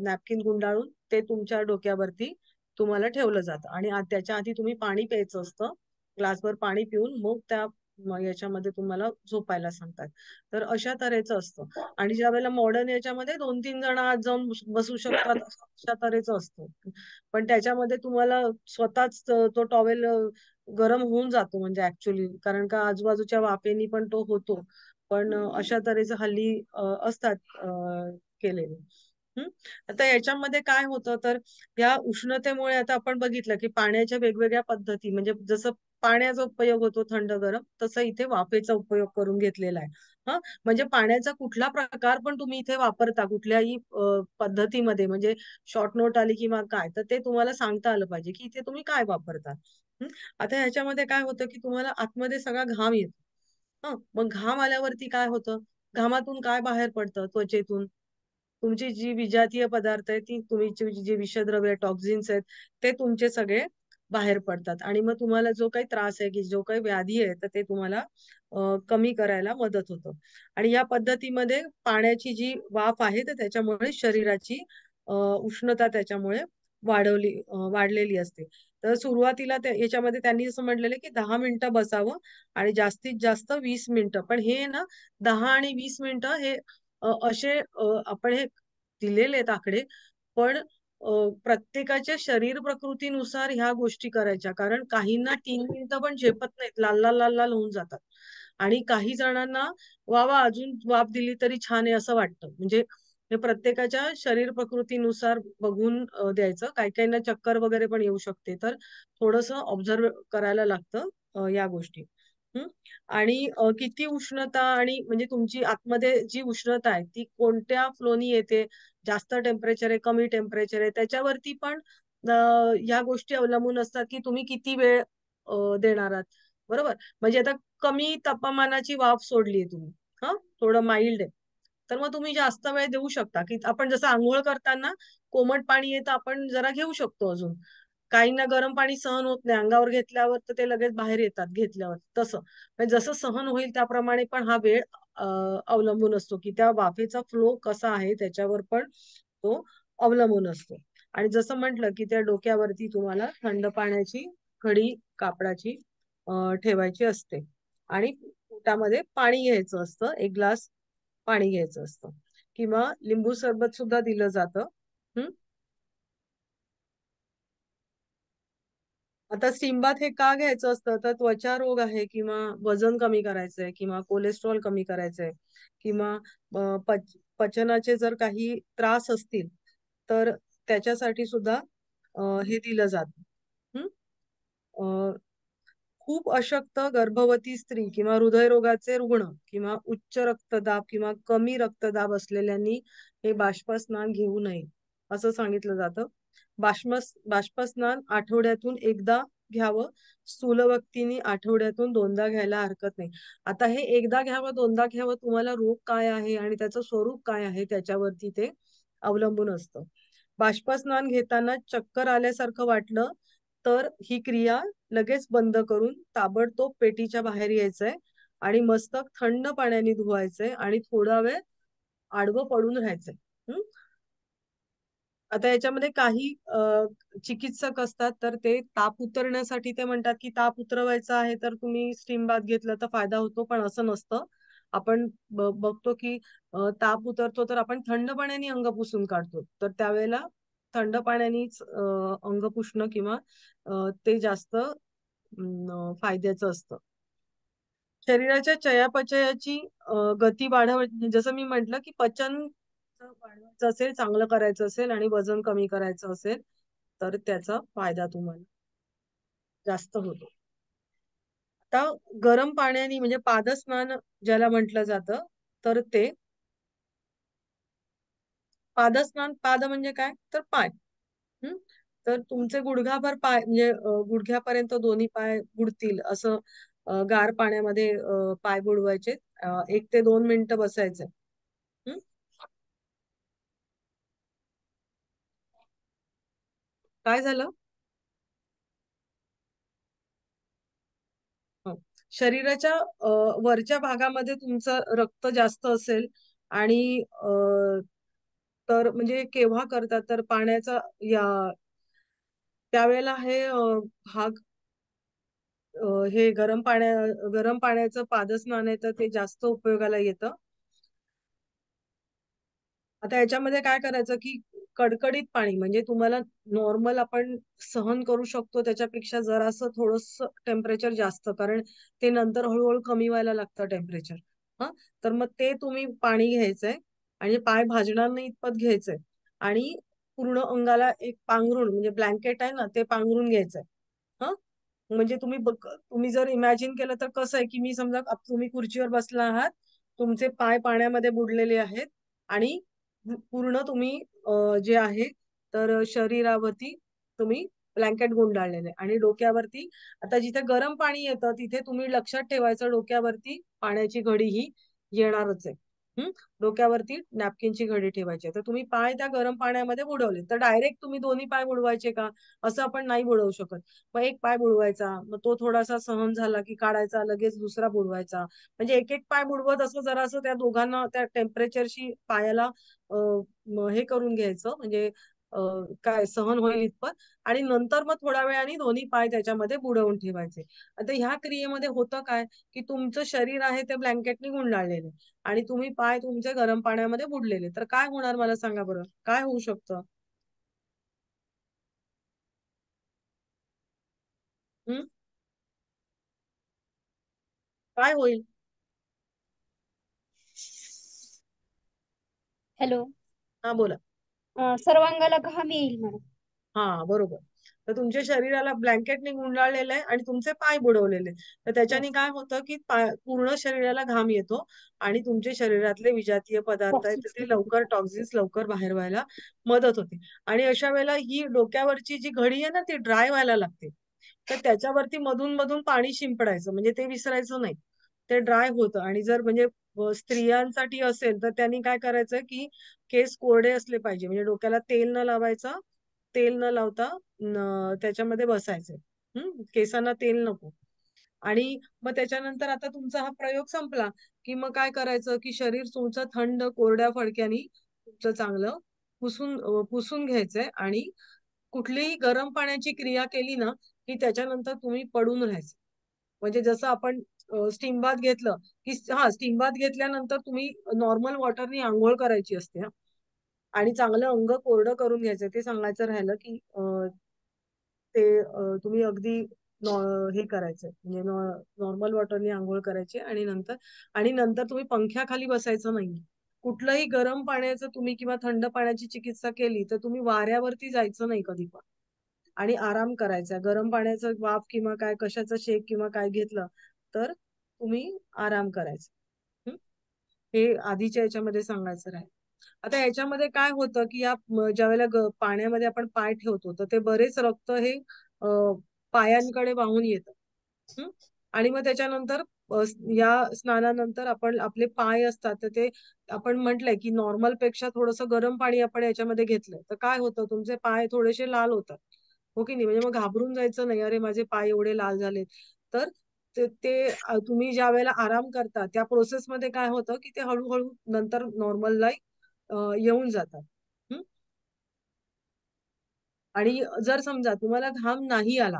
नॅपकिन गुंडाळून ते तुमच्या डोक्यावरती तुम्हाला ठेवलं जातं आणि त्याच्या आधी तुम्ही पाणी प्यायचं असतं. ग्लासभर पाणी पिऊन मग त्या याच्यामध्ये तुम्हाला झोपायला सांगतात. तर अशा तऱ्हेचं असतं आणि ज्या वेळेला मॉडर्न याच्यामध्ये 2-3 जण आत जाऊन बसू शकतात अशा तऱ्हेचं असतं. पण त्याच्यामध्ये तुम्हाला स्वतःच तो टॉवेल गरम होऊन जातो म्हणजे ऍक्च्युली कारण का आजूबाजूच्या वाफेनी पण तो होतो. पण अशा तऱ्हेचं हल्ली असतात केलेले. आता याच्यामध्ये काय होतं तर या उष्णतेमुळे आता आपण बघितलं की पाण्याच्या वेगवेगळ्या पद्धती म्हणजे जसं पाण्याचा उपयोग होतो थंड गरम तसा इथे वाफेचा उपयोग करून घेतलेला आहे. म्हणजे पाण्याचा कुठला प्रकार पण तुम्ही इथे वापरता कुठल्याही पद्धतीमध्ये म्हणजे शॉर्ट नोट आली किंवा काय तर ते तुम्हाला सांगता आलं पाहिजे की इथे तुम्ही काय वापरता. आता ह्याच्यामध्ये काय होतं की तुम्हाला आतमध्ये सगळा घाम येतो. मग घाम आल्यावरती काय होतं घामातून काय बाहेर पडतं त्वचेतून तुमची जी विजातीय पदार्थ आहे ती तुमची जी विषद्रव्य टॉक्झिन्स आहेत ते तुमचे सगळे बाहेर पडतात आणि मग तुम्हाला जो काही त्रास आहे की जो काही व्याधी आहे तर ते तुम्हाला कमी करायला मदत होतं आणि या पद्धतीमध्ये पाण्याची जी वाफ आहे तर त्याच्यामुळे शरीराची उष्णता त्याच्यामुळे वाढलेली असते. तर सुरुवातीला याच्यामध्ये त्यांनी असं म्हटलेलं की 10 मिनिटं बसावं आणि जास्तीत जास्त 20 मिनिटं पण हे ना 10 आणि 20 मिनिटं हे असे आपण हे दिलेले आहेत आकडे पण प्रत्येकाच्या शरीर प्रकृतीनुसार ह्या गोष्टी करायच्या कारण काहींना 3 मिनिटं पण झेपत नाहीत लाल लाल लाल लाल होऊन जातात आणि काही जणांना वा अजून वाफ दिली तरी छान आहे असं वाटतं म्हणजे हे प्रत्येकाच्या शरीर प्रकृतीनुसार बघून द्यायचं काही काहींना चक्कर वगैरे पण येऊ शकते तर थोडंसं ऑब्झर्व करायला लागतं या गोष्टी. आणि किती उष्णता आणि म्हणजे तुमची आतमध्ये जी उष्णता आहे ती कोणत्या फ्लोनी येते जास्त टेम्परेचर आहे कमी टेम्परेचर आहे त्याच्यावरती पण ह्या गोष्टी अवलंबून असतात की तुम्ही किती वेळ देणार आहात बरोबर म्हणजे आता कमी तापमानाची वाफ सोडली तुम्ही थोडं माइल्ड आहे तर मग तुम्ही जास्त वेळ देऊ शकता की आपण जसं आंघोळ करताना कोमट पाणी येतं आपण जरा घेऊ शकतो अजून काहींना गरम पाणी सहन होत नाही अंगावर घेतल्यावर तर ते लगेच बाहेर येतात घेतल्यावर तसं म्हणजे जसं सहन होईल त्याप्रमाणे पण हा वेळ अवलंबून असतो की त्या वाफेचा फ्लो कसा आहे त्याच्यावर पण तो अवलंबून असतो आणि जसं म्हटलं की त्या डोक्यावरती तुम्हाला थंड पाण्याची खडी कापडाची ठेवायची असते आणि पोटामध्ये पाणी घ्यायचं असतं 1 ग्लास पाणी घ्यायचं असतं किंवा लिंबू सरबत सुद्धा दिलं जातं. आता स्टीम बाथ हे का घ्यायचं असतं तर त्वचा रोग आहे किंवा वजन कमी करायचंय किंवा कोलेस्ट्रॉल कमी करायचंय किंवा पचनाचे जर काही त्रास असतील तर त्याच्यासाठी सुद्धा हे दिलं जातं. खूप अशक्त गर्भवती स्त्री किंवा हृदयरोगाचे रुग्ण किंवा उच्च रक्तदाब किंवा कमी रक्तदाब असलेल्यांनी हे बाष्पस्नान घेऊ नये असं सांगितलं जातं. बाष्पस्नान आठवड्यातून एकदा घ्यावं. स्थूलवक्तीने आठवड्यातून दोनदा घ्यायला हरकत नाही. आता हे एकदा घ्यावं दोनदा घ्यावं तुम्हाला रोग काय आहे आणि त्याचं स्वरूप काय आहे त्याच्यावरती ते अवलंबून असतं. बाष्पस्नान घेताना चक्कर आल्यासारखं वाटलं तर ही क्रिया लगेच बंद करून ताबडतोब पेटीच्या बाहेर यायचंय आणि मस्तक थंड पाण्याने धुवायचंय आणि थोडा वेळ आडवं पडून राहायचंय. आता याच्यामध्ये काही चिकित्सक असतात तर ते ताप उतरण्यासाठी ते म्हणतात की ताप उतरवायचा आहे तर तुम्ही स्टीम बाथ घेतलं तर फायदा होतो, पण असं नसतं. आपण बघतो की ताप उतरतो तर आपण थंड पाण्याने अंग पुसून काढतो, तर त्यावेळेला थंड पाण्यानेच अंग पुसणं किंवा ते जास्त फायद्याचं असतं. शरीराच्या चयापचयाची गती जसं मी म्हटलं की पचन वाढवायचं असेल, चांगलं करायचं असेल आणि वजन कमी करायचं असेल तर त्याचा फायदा तुम्हाला जास्त होतो. आता गरम पाण्याने म्हणजे पादस्नान ज्याला म्हटलं जातं तर ते पादस्नान, पाद म्हणजे काय तर पाय. तर तुमचे गुडघाभर पाय म्हणजे गुडघ्यापर्यंत दोन्ही पाय बुडतील असं गार पाण्यामध्ये पाय बुडवायचे. 1 ते 2 मिनिटं बसायचे. हं? काय झालं? हो. शरीराच्या वरच्या भागामध्ये तुमचं रक्त जास्त असेल आणि तर म्हणजे केव्हा करतात तर पाण्याचा या त्यावेळेला हे भाग हे गरम पाण्याचं पादस्नान आहे तर ते जास्त उपयोगाला येतं. आता याच्यामध्ये काय करायचं की कडकडीत पाणी म्हणजे तुम्हाला नॉर्मल आपण सहन करू शकतो त्याच्यापेक्षा जरासं थोडंसं टेम्परेचर जास्त, कारण ते नंतर हळूहळू कमी व्हायला लागतं टेम्परेचर. हा, तर मग ते तुम्ही पाणी घ्यायचंय आणि पाय भाजणार नाही इतपत घ्यायचंय आणि पूर्ण अंगाला एक पांघरुण म्हणजे ब्लँकेट आहे ना ते पांघरून घ्यायचंय. हा, म्हणजे तुम्ही जर इमॅजिन केलं तर कसं आहे की मी समजा तुम्ही खुर्चीवर बसला आहात, तुमचे पाय पाण्यामध्ये बुडलेले आहेत आणि पूर्ण तुम्ही जे आहे तर शरीरावरती तुम्ही ब्लँकेट गुंडाळलेले आणि डोक्यावरती आता जिथे गरम पाणी येतं तिथे तुम्ही लक्षात ठेवायचं डोक्यावरती पाण्याची घडी ही येणारच आहे. डोक्यावरती नॅपकिनची घडी ठेवायची आहे. तर तुम्ही पाय त्या गरम पाण्यामध्ये बुडवले तर डायरेक्ट तुम्ही दोन्ही पाय बुडवायचे का असं आपण नाही बुडवू शकत. मग एक पाय बुडवायचा, मग तो थोडासा सहन झाला की काढायचा, लगेच दुसरा बुडवायचा. म्हणजे एक एक पाय बुडवत असं जरासं त्या दोघांना त्या टेम्परेचरशी पायाला हे करून घ्यायचं म्हणजे काय सहन होईल इतपत आणि नंतर मग थोड्या वेळाने दोन्ही पाय त्याच्यामध्ये बुडवून ठेवायचे. आता ह्या क्रियेमध्ये होतं काय की तुमचं शरीर आहे ते ब्लँकेटने गुंडाळलेले आणि तुम्ही पाय तुमचे गरम पाण्यामध्ये बुडलेले, तर काय होणार मला सांगा बरं, काय होऊ शकतं? हम्म काय होईल? हॅलो. हा बोला. सर्वांगाला घाम येईल मॅडम. हा बरोबर. तर तुमच्या शरीराला ब्लँकेटने गुंडाळलेलं आहे आणि तुमचे पाय बुडवलेले आहेत. तर त्याच्याने येस. काय होतं की पूर्ण शरीराला घाम येतो आणि तुमच्या शरीरातले विजातीय पदार्थ आहेत टॉक्सिक्स ते निघून लवकर जातात. टॉक्झिन्स लवकर बाहेर व्हायला मदत होते. आणि अशा वेळेला ही डोक्यावरची जी घडी आहे ना ती ड्राय व्हायला लागते. तर त्याच्यावरती मधून मधून पाणी शिंपडायचं म्हणजे ते विसरायचं नाही. ते ड्राय होतं आणि जर म्हणजे स्त्रियांसाठी असेल तर त्यांनी काय करायचं की केस कोरडे असले पाहिजे म्हणजे डोक्याला तेल न लावायचं, तेल न लावता त्याच्यामध्ये बसायचे. केसांना तेल नको. आणि मग त्याच्यानंतर आता तुमचा हा प्रयोग संपला की मग काय करायचं की शरीर तुमचं थंड कोरड्या फडक्यानी तुमचं चांगलं पुसून घ्यायचंय आणि कुठलीही गरम पाण्याची क्रिया केली ना की त्याच्यानंतर तुम्ही पडून राहायचं. म्हणजे जसं आपण स्टीम बाथ घेतलं की हा स्टीम बाथ घेतल्यानंतर तुम्ही नॉर्मल वॉटरनी अंघोळ करायची असते हा. आणि चांगलं अंग कोरडं करून घ्यायचं ते सांगायचं राहिलं की ते तुम्ही अगदी हे करायचं म्हणजे नॉर्मल वॉटरने आंघोळ करायची आणि नंतर तुम्ही पंख्याखाली बसायचं नाही. कुठलंही गरम पाण्याचं तुम्ही किंवा थंड पाण्याची चिकित्सा केली तर तुम्ही वाऱ्यावरती जायचं नाही कधी पण आणि आराम करायचा. गरम पाण्याचं वाफ किंवा काय कशाचा शेक किंवा काय घेतलं तर तुम्ही आराम करायचा. हं? हे आधीच्या याच्यामध्ये सांगायचं राहील. आता याच्यामध्ये काय होतं की ज्या वेळेला पाण्यामध्ये आपण पाय ठेवतो तर ते बरेच रक्त हे पायांकडे वाहून येतं. आणि मग त्याच्यानंतर या स्नानानंतर आपण आपले पाय असतात तर ते आपण म्हटलंय की नॉर्मल पेक्षा थोडंसं गरम पाणी आपण याच्यामध्ये घेतलंय तर काय होतं तुमचे पाय थोडेसे लाल होतात. हो की नाही? म्हणजे मग घाबरून जायचं नाही, अरे माझे पाय एवढे लाल झालेत. तर तुम्ही ज्या वेळेला आराम करता त्या प्रोसेसमध्ये काय होतं की ते हळूहळू नंतर नॉर्मल लाईफ येऊन जातात. हं? आणि जर समजा तुम्हाला घाम नाही आला,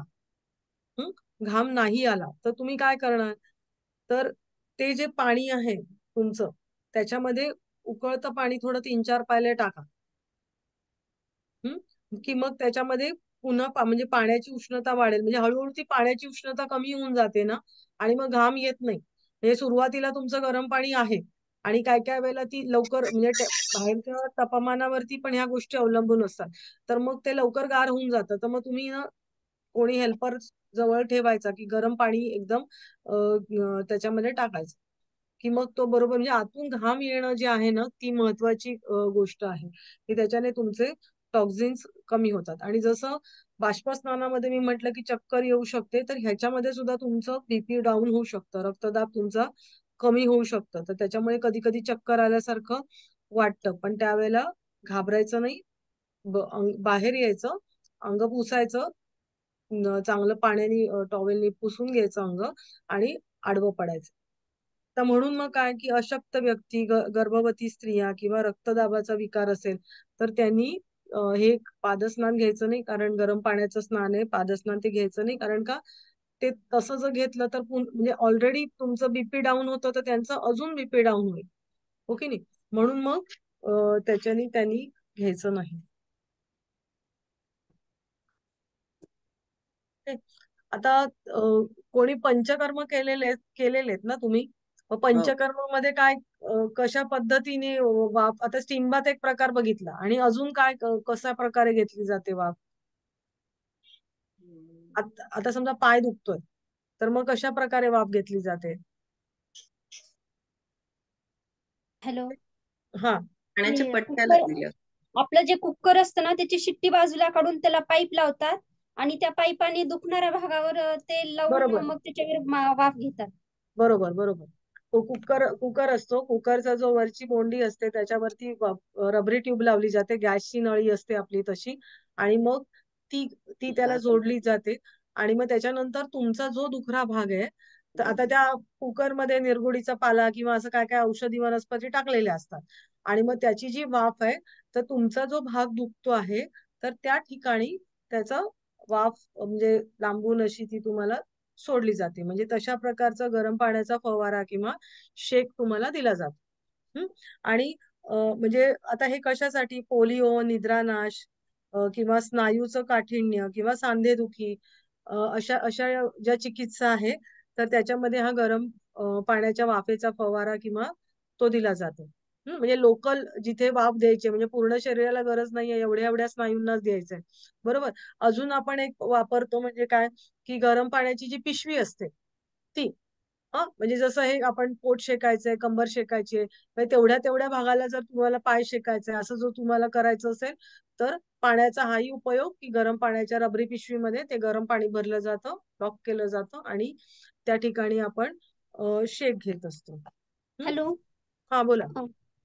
हं? घाम नाही आला, तर तुम्ही काय करणार? तर ते जे पाणी आहे तुमचं, त्याच्यामध्ये उकळतं पाणी थोडं 3-4 पायले टाका. हं. की मग त्याच्यामध्ये पुन्हा म्हणजे पाण्याची उष्णता वाढेल. म्हणजे हळू-हळू ती पाण्याची उष्णता कमी होऊन जाते ना आणि मग घाम येत नाही. म्हणजे सुरुवातीला तुमचं गरम पाणी आहे आणि काही-काही वेळेला ती लवकर म्हणजे बाहेरच्या तापमानावरती पण ह्या गोष्टी अवलंबून असतात. तर मग ते लवकर गार होऊन जातं. तर मग तुम्ही ना कोणी हेल्पर जवळ ठेवायचा, की गरम पाणी एकदम त्याच्यामध्ये टाकायचं. की मग तो बरोबर म्हणजे आतून घाम येणं जे आहे ना, ती महत्वाची गोष्ट आहे, की त्याच्याने तुमचे टॉक्सिन्स कमी होतात. आणि जसं बाष्पस्नानामध्ये मी म्हटलं, की चक्कर येऊ शकते, तर ह्याच्यामध्ये सुद्धा तुमचं बीपी डाऊन होऊ शकतं. रक्तदाब तुमचा कमी होऊ शकतं. तर त्याच्यामुळे कधी-कधी चक्कर आल्यासारखं वाटतं. पण त्यावेळेला घाबरायचं नाही. बाहेर यायचं, अंग पुसायचं, चांगलं पाण्याने टॉवेलनी पुसून घ्यायचं अंग आणि आडवं पडायचं. तर म्हणून मग काय, की अशक्त व्यक्ती, गर्भवती स्त्रिया किंवा रक्तदाबाचा विकार असेल, तर त्यांनी हे पादस्नान घ्यायचं नाही. कारण गरम पाण्याचं स्नान आहे. पादस्नान ते घ्यायचं नाही. कारण का ते तसं जर घेतलं तर म्हणजे ऑलरेडी तुमचं बीपी डाऊन होतं, तर त्यांचं अजून बीपी डाऊन होईल. हो की नाही? म्हणून मग त्याच्यानी त्यांनी घ्यायचं नाही. ते आता कोणी पंचकर्म केलेले आहेत ना तुम्ही? मग हो. पंचकर्मामध्ये काय कशा पद्धतीने वाफ आता स्टीम बाथ एक प्रकार बघितला आणि अजून काय कशा प्रकारे घेतली जाते वाफ? आता समजा पाय दुखतोय, तर मग कशा प्रकारे वाफ घेतली जाते? हॅलो. हां, पाण्याच्या ते पट्ट्याला कुकर, दिलं. आपलं जे कुकर असतं ना त्याची शिट्टी बाजूला काढून त्याला पाईप लावतात आणि त्या पाईपाने दुखणाऱ्या भागावर तेल लावून बरोबर. मग त्याच्यावर वाफ घेतात. बरोबर, बरोबर. तो कुकर कुकर असतो. कुकरचा जो वरची बोंडी असते त्याच्यावरती रबरी ट्यूब लावली जाते. गॅसची नळी असते आपली तशी आणि मग ती ती त्याला जोडली जाते आणि मग त्याच्यानंतर तुमचा जो दुखरा भाग आहे, तर आता त्या कुकरमध्ये निरगुडीचा पाला किंवा असं काय-काय औषधी वनस्पती टाकलेल्या असतात आणि मग त्याची जी वाफ आहे, तर तुमचा जो भाग दुखतो आहे, तर त्या ठिकाणी त्याचा वाफ म्हणजे लांबून अशी ती तुम्हाला सोडली जाते. म्हणजे तशा प्रकारचा गरम पाण्याचा फवारा किंवा शेक तुम्हाला दिला जातो. हं. आणि म्हणजे आता हे कशासाठी पोलिओ, निद्रानाश किंवा स्नायूचं काठिण्य किंवा सांधेदुखी अशा अशा ज्या चिकित्सा आहे, तर त्याच्यामध्ये हा गरम पाण्याच्या वाफेचा फवारा किंवा तो दिला जातो. म्हणजे लोकल जिथे वाफ द्यायची म्हणजे पूर्ण शरीराला गरज नाहीये, एवढ्या-एवढ्या स्नायूंनाच द्यायचंय. बरोबर? अजून आपण एक वापरतो म्हणजे काय, की गरम पाण्याची जी पिशवी असते, ती. म्हणजे जसं हे आपण पोट शेकायचंय, कंबर शेकायची आहे. म्हणजे तेवढ्या-तेवढ्या भागाला जर तुम्हाला पाय शेकायचा आहे, असं जर तुम्हाला करायचं असेल, तर पाण्याचा हाही उपयोग, की गरम पाण्याच्या रबरी पिशवीमध्ये ते गरम पाणी भरलं जातं, लॉक केलं जातं आणि त्या ठिकाणी आपण शेक घेत असतो. हं. हॅलो. हां, बोला.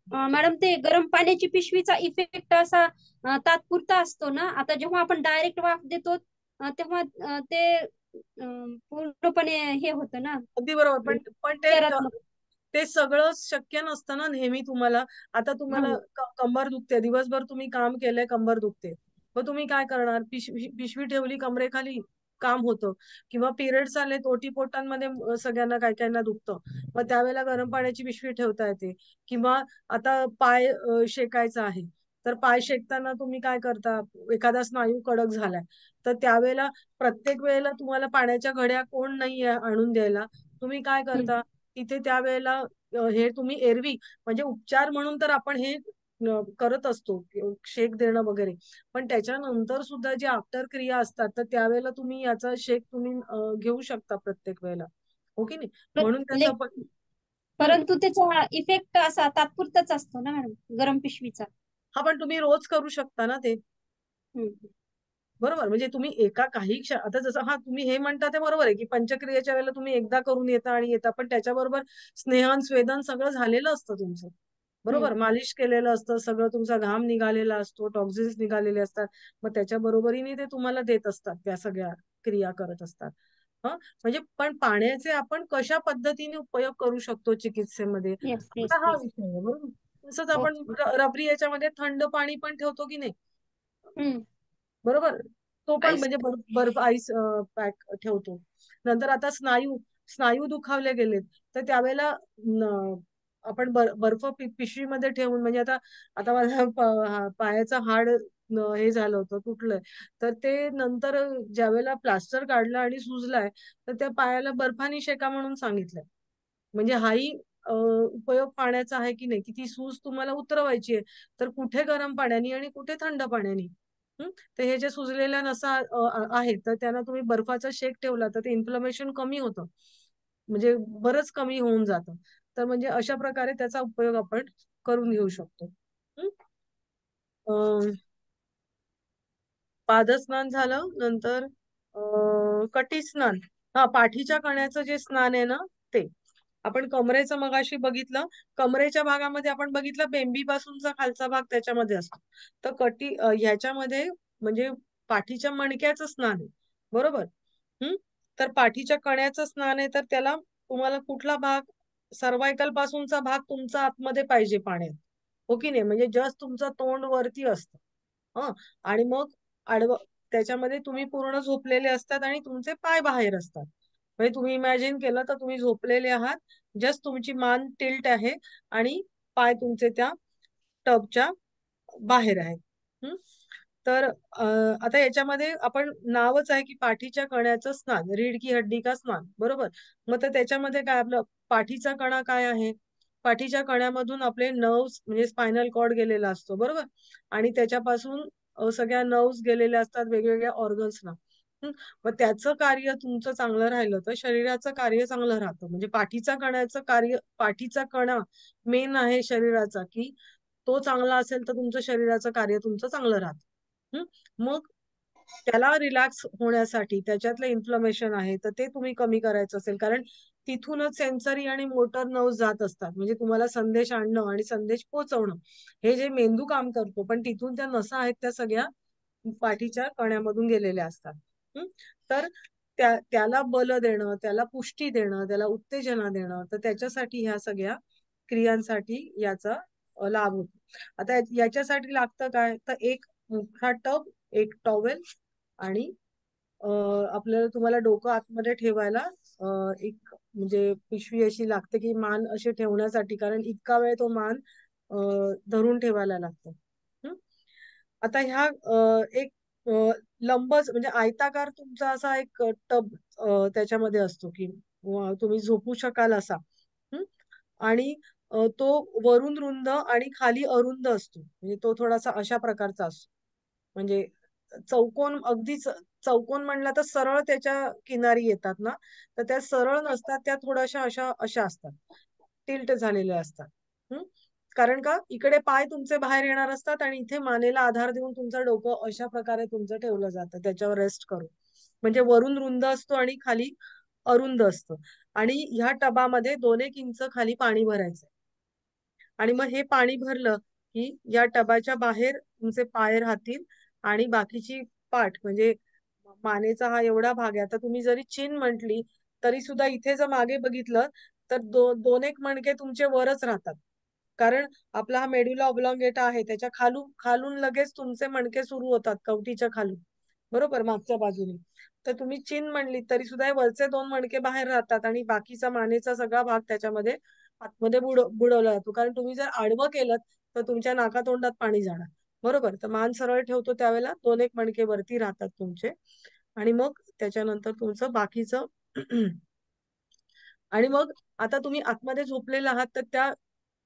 मॅडम, ते गरम पाण्याची पिशवीचा इफेक्ट असा तात्पुरता असतो ना. आता जेव्हा आपण डायरेक्ट वाफ देतो तेव्हा ते पूर्णपणे हे होतं ना, अगदी बरोबर. पण पण ते नकारात्मक. ते सगळं शक्य नसतं ना नेहमी तुम्हाला. आता तुम्हाला हं. कंबर दुखते, दिवसभर तुम्ही काम केलंय, कंबर दुखते. मग तुम्ही काय करणार? पिशवी पिशवी ठेवली कमरेखाली, काम होतं. किंवा पिरियड्स आलेत, ओटीपोटांमध्ये सगळ्यांना काही-काहींना दुखतं. मग त्यावेळेला गरम पाण्याची पिशवी ठेवता येते. किंवा आता पाय शेकायचा आहे. तर पाय शेकताना तुम्ही काय करता? एखादा स्नायू कडक झालाय, तर त्यावेळेला प्रत्येक वेळेला तुम्हाला पाण्याच्या घड्या कोण नाहीये आणून द्यायला. तुम्ही काय हं. करता? तिथे त्यावेळेला हे तुम्ही एरवी म्हणजे उपचार म्हणून तर आपण हे करत असतो, शेक देणं वगैरे. पण त्याच्यानंतर सुद्धा जे आफ्टर क्रिया असतात, तर त्यावेळेला तुम्ही याचा शेक तुम्ही घेऊ शकता प्रत्येक वेळेला. हो की नाही? म्हणून त्याचा ले- पण परंतु त्याचा इफेक्ट असा तात्पुरताच असतो ना मॅडम गरम पिशवीचा. हा, पण तुम्ही रोज करू शकता ना ते. हम्म. बरोबर, म्हणजे तुम्ही एका काही आता जसं तुम्ही हे म्हणता ते बरोबर आहे की पंचक्रियेच्या वेळेला तुम्ही एकदा करून येता आणि येता, पण त्याच्याबरोबर स्नेहन स्वेदन सगळं झालेलं असतं तुमचं. बरोबर, मालिश केलेलं असतं, सगळं तुमचा घाम निघालेला असतो, टॉक्झिन्स निघालेले असतात. मग त्याच्या बरोबरीने ते तुम्हाला देत असतात, त्या सगळ्या क्रिया करत असतात. म्हणजे पण पाण्याचे आपण कशा पद्धतीने उपयोग करू शकतो चिकित्सेमध्ये, येस येस आता हा येस. विषय आहे. बरोबर, तसंच आपण ओके. रबरी याच्यामध्ये थंड पाणी पण ठेवतो की नाही. हम्म. बरोबर, तो पण आईस म्हणजे बर्फ आईस पॅक ठेवतो. नंतर आता स्नायू स्नायू दुखावले गेलेत, तर त्यावेळेला आपण बर्फ पिशवीमध्ये ठेवून, म्हणजे आता आता माझ्या पायाचं हाड हे झालं होतं, तुटलंय. तर ते नंतर ज्यावेळेला प्लास्टर काढलं आणि सुजलाय, तर त्या पायाला बर्फानी शेका म्हणून सांगितलंय. म्हणजे हाही उपयोग पाण्याचा आहे की नाही, की ती सूज तुम्हाला उतरवायची आहे, तर कुठे गरम पाण्याने आणि कुठे थंड पाण्याने. तर हे जे सुजलेल्या नसा आहेत, तर त्यांना तुम्ही बर्फाचा शेक ठेवला तर ते इन्फ्लमेशन कमी होतं, म्हणजे बरंच कमी होऊन जातं. तर म्हणजे अशा प्रकारे त्याचा उपयोग आपण करून घेऊ शकतो. हं? पादस्नान झालं, नंतर कटी स्नान. पाठीच्या कण्याचं जे स्नान आहे ना, ते आपण कमरेचं मगाशी बघितलं. कमरेच्या भागामध्ये आपण बघितलं बेंबीपासूनचा खालचा भाग त्याच्यामध्ये असतो. तर ह्याच्यामध्ये म्हणजे पाठीच्या मणक्याचं स्नान आहे. बरोबर. तर पाठीच्या कण्याचं स्नान आहे, तर त्याला तुम्हाला कुठला भाग, सर्वायकल पासूनचा भाग तुमचा आतमध्ये पाहिजे पाण्यात, हो की नाही, म्हणजे जस्ट तुमचं तोंड वरती असतं. आणि मग आडवं त्याच्यामध्ये तुम्ही पूर्ण झोपलेले असतात आणि तुमचे पाय बाहेर असतात. म्हणजे तुम्ही इमॅजिन केलं तर तुम्ही झोपलेले आहात, जस्ट तुमची मान टिल्ट आहे आणि पाय तुमचे त्या टबच्या बाहेर आहेत. तर आता याच्यामध्ये आपण नावच आहे की पाठीच्या कण्याचं स्नान, रीढ की हड्डी का स्नान. बरोबर, मग तर त्याच्यामध्ये काय आपलं पाठीचा कणा काय आहे, पाठीच्या कण्यामधून आपले नर्व्स म्हणजे स्पायनल कॉर्ड गेलेला असतो. बरोबर, आणि त्याच्यापासून सगळ्या नर्व्स गेलेल्या असतात वेगवेगळ्या ऑर्गन्सना. मग त्याचं कार्य तुमचं चांगलं राहिलं तर शरीराचं कार्य चांगलं राहतं. म्हणजे पाठीचा कण्याचं कार्य, पाठीचा कणा मेन आहे शरीराचा, की तो चांगला असेल तर तुमचं शरीराचं कार्य तुमचं चांगलं राहतं. मग त्याला रिलॅक्स होण्यासाठी त्याच्यातलं इन्फ्लमेशन आहे तर ते तुम्ही कमी करायचं असेल, कारण तिथूनच सेन्सरी आणि मोटर नर्व्ह जात असतात. म्हणजे तुम्हाला संदेश आणणं आणि संदेश पोहोचवणं हे जे मेंदू काम करतो, पण तिथून त्या नसा आहेत त्या सगळ्या पाठीच्या कण्यामधून गेलेल्या असतात. तर त्याला बल देणं, त्याला पुष्टी देणं, त्याला उत्तेजना देणं, तर त्याच्यासाठी ह्या सगळ्या क्रियांसाठी याचा लाभ होतो. आता याच्यासाठी लागतं काय, तर एक मोठा टब, एक टॉवेल आणि आपल्याला तुम्हाला डोकं आतमध्ये ठेवायला एक म्हणजे पिशवी अशी लागते की मान अशी ठेवण्यासाठी, कारण इतका वेळ तो मान धरून ठेवायला लागतो. आता ह्या एक लंबच म्हणजे आयताकार तुमचा असा एक टब त्याच्यामध्ये असतो की तुम्ही झोपू शकाल असा. आणि तो वरून रुंद आणि खाली अरुंद असतो, म्हणजे तो थोडासा अशा प्रकारचा असतो. म्हणजे चौकोन, अगदीच चौकोन म्हणला तर सरळ त्याच्या किनारी येतात ना, तर त्या सरळ नसतात, त्या थोड्याशा अशा अशा असतात, टिल्ट झालेल्या असतात. कारण का, इकडे पाय तुमचे बाहेर येणार असतात आणि इथे मानेला आधार देऊन तुमचं डोकं अशा प्रकारे तुमचं ठेवलं जातं त्याच्यावर रेस्ट करून. म्हणजे वरून रुंद असतो आणि खाली अरुंद असतं. आणि ह्या टबामध्ये 2-1 इंच खाली पाणी भरायचं. आणि मग हे पाणी भरलं की या टबाच्या बाहेर तुमचे पाय राहतील आणि बाकीची पाठ म्हणजे मानेचा हा एवढा भाग आहे. आता तुम्ही जरी चिन म्हटली तरी सुद्धा इथे जर मागे बघितलं तर 2-1 मणके तुमचे वरच राहतात. कारण आपला हा मेड्युला ऑब्लॉंगेटा आहे, त्याच्या खालून खालून लगेच तुमचे मणके सुरू होतात कवटीच्या खालून. बरोबर, मागच्या बाजूने. तर तुम्ही चिन म्हणली तरी सुद्धा हे वरचे 2 मणके बाहेर राहतात आणि बाकीचा मानेचा सगळा भाग त्याच्यामध्ये आतमध्ये बुडवला जातो. कारण तुम्ही जर आडवं केलं तर तुमच्या नाकातोंडात पाणी जाणार. बरोबर, तर मान सरळ ठेवतो त्यावेळेला 2-1 मणके वरती राहतात तुमचे. आणि मग त्याच्यानंतर तुमचं बाकीचं आणि मग आता तुम्ही आतमध्ये झोपलेला आहात तर त्या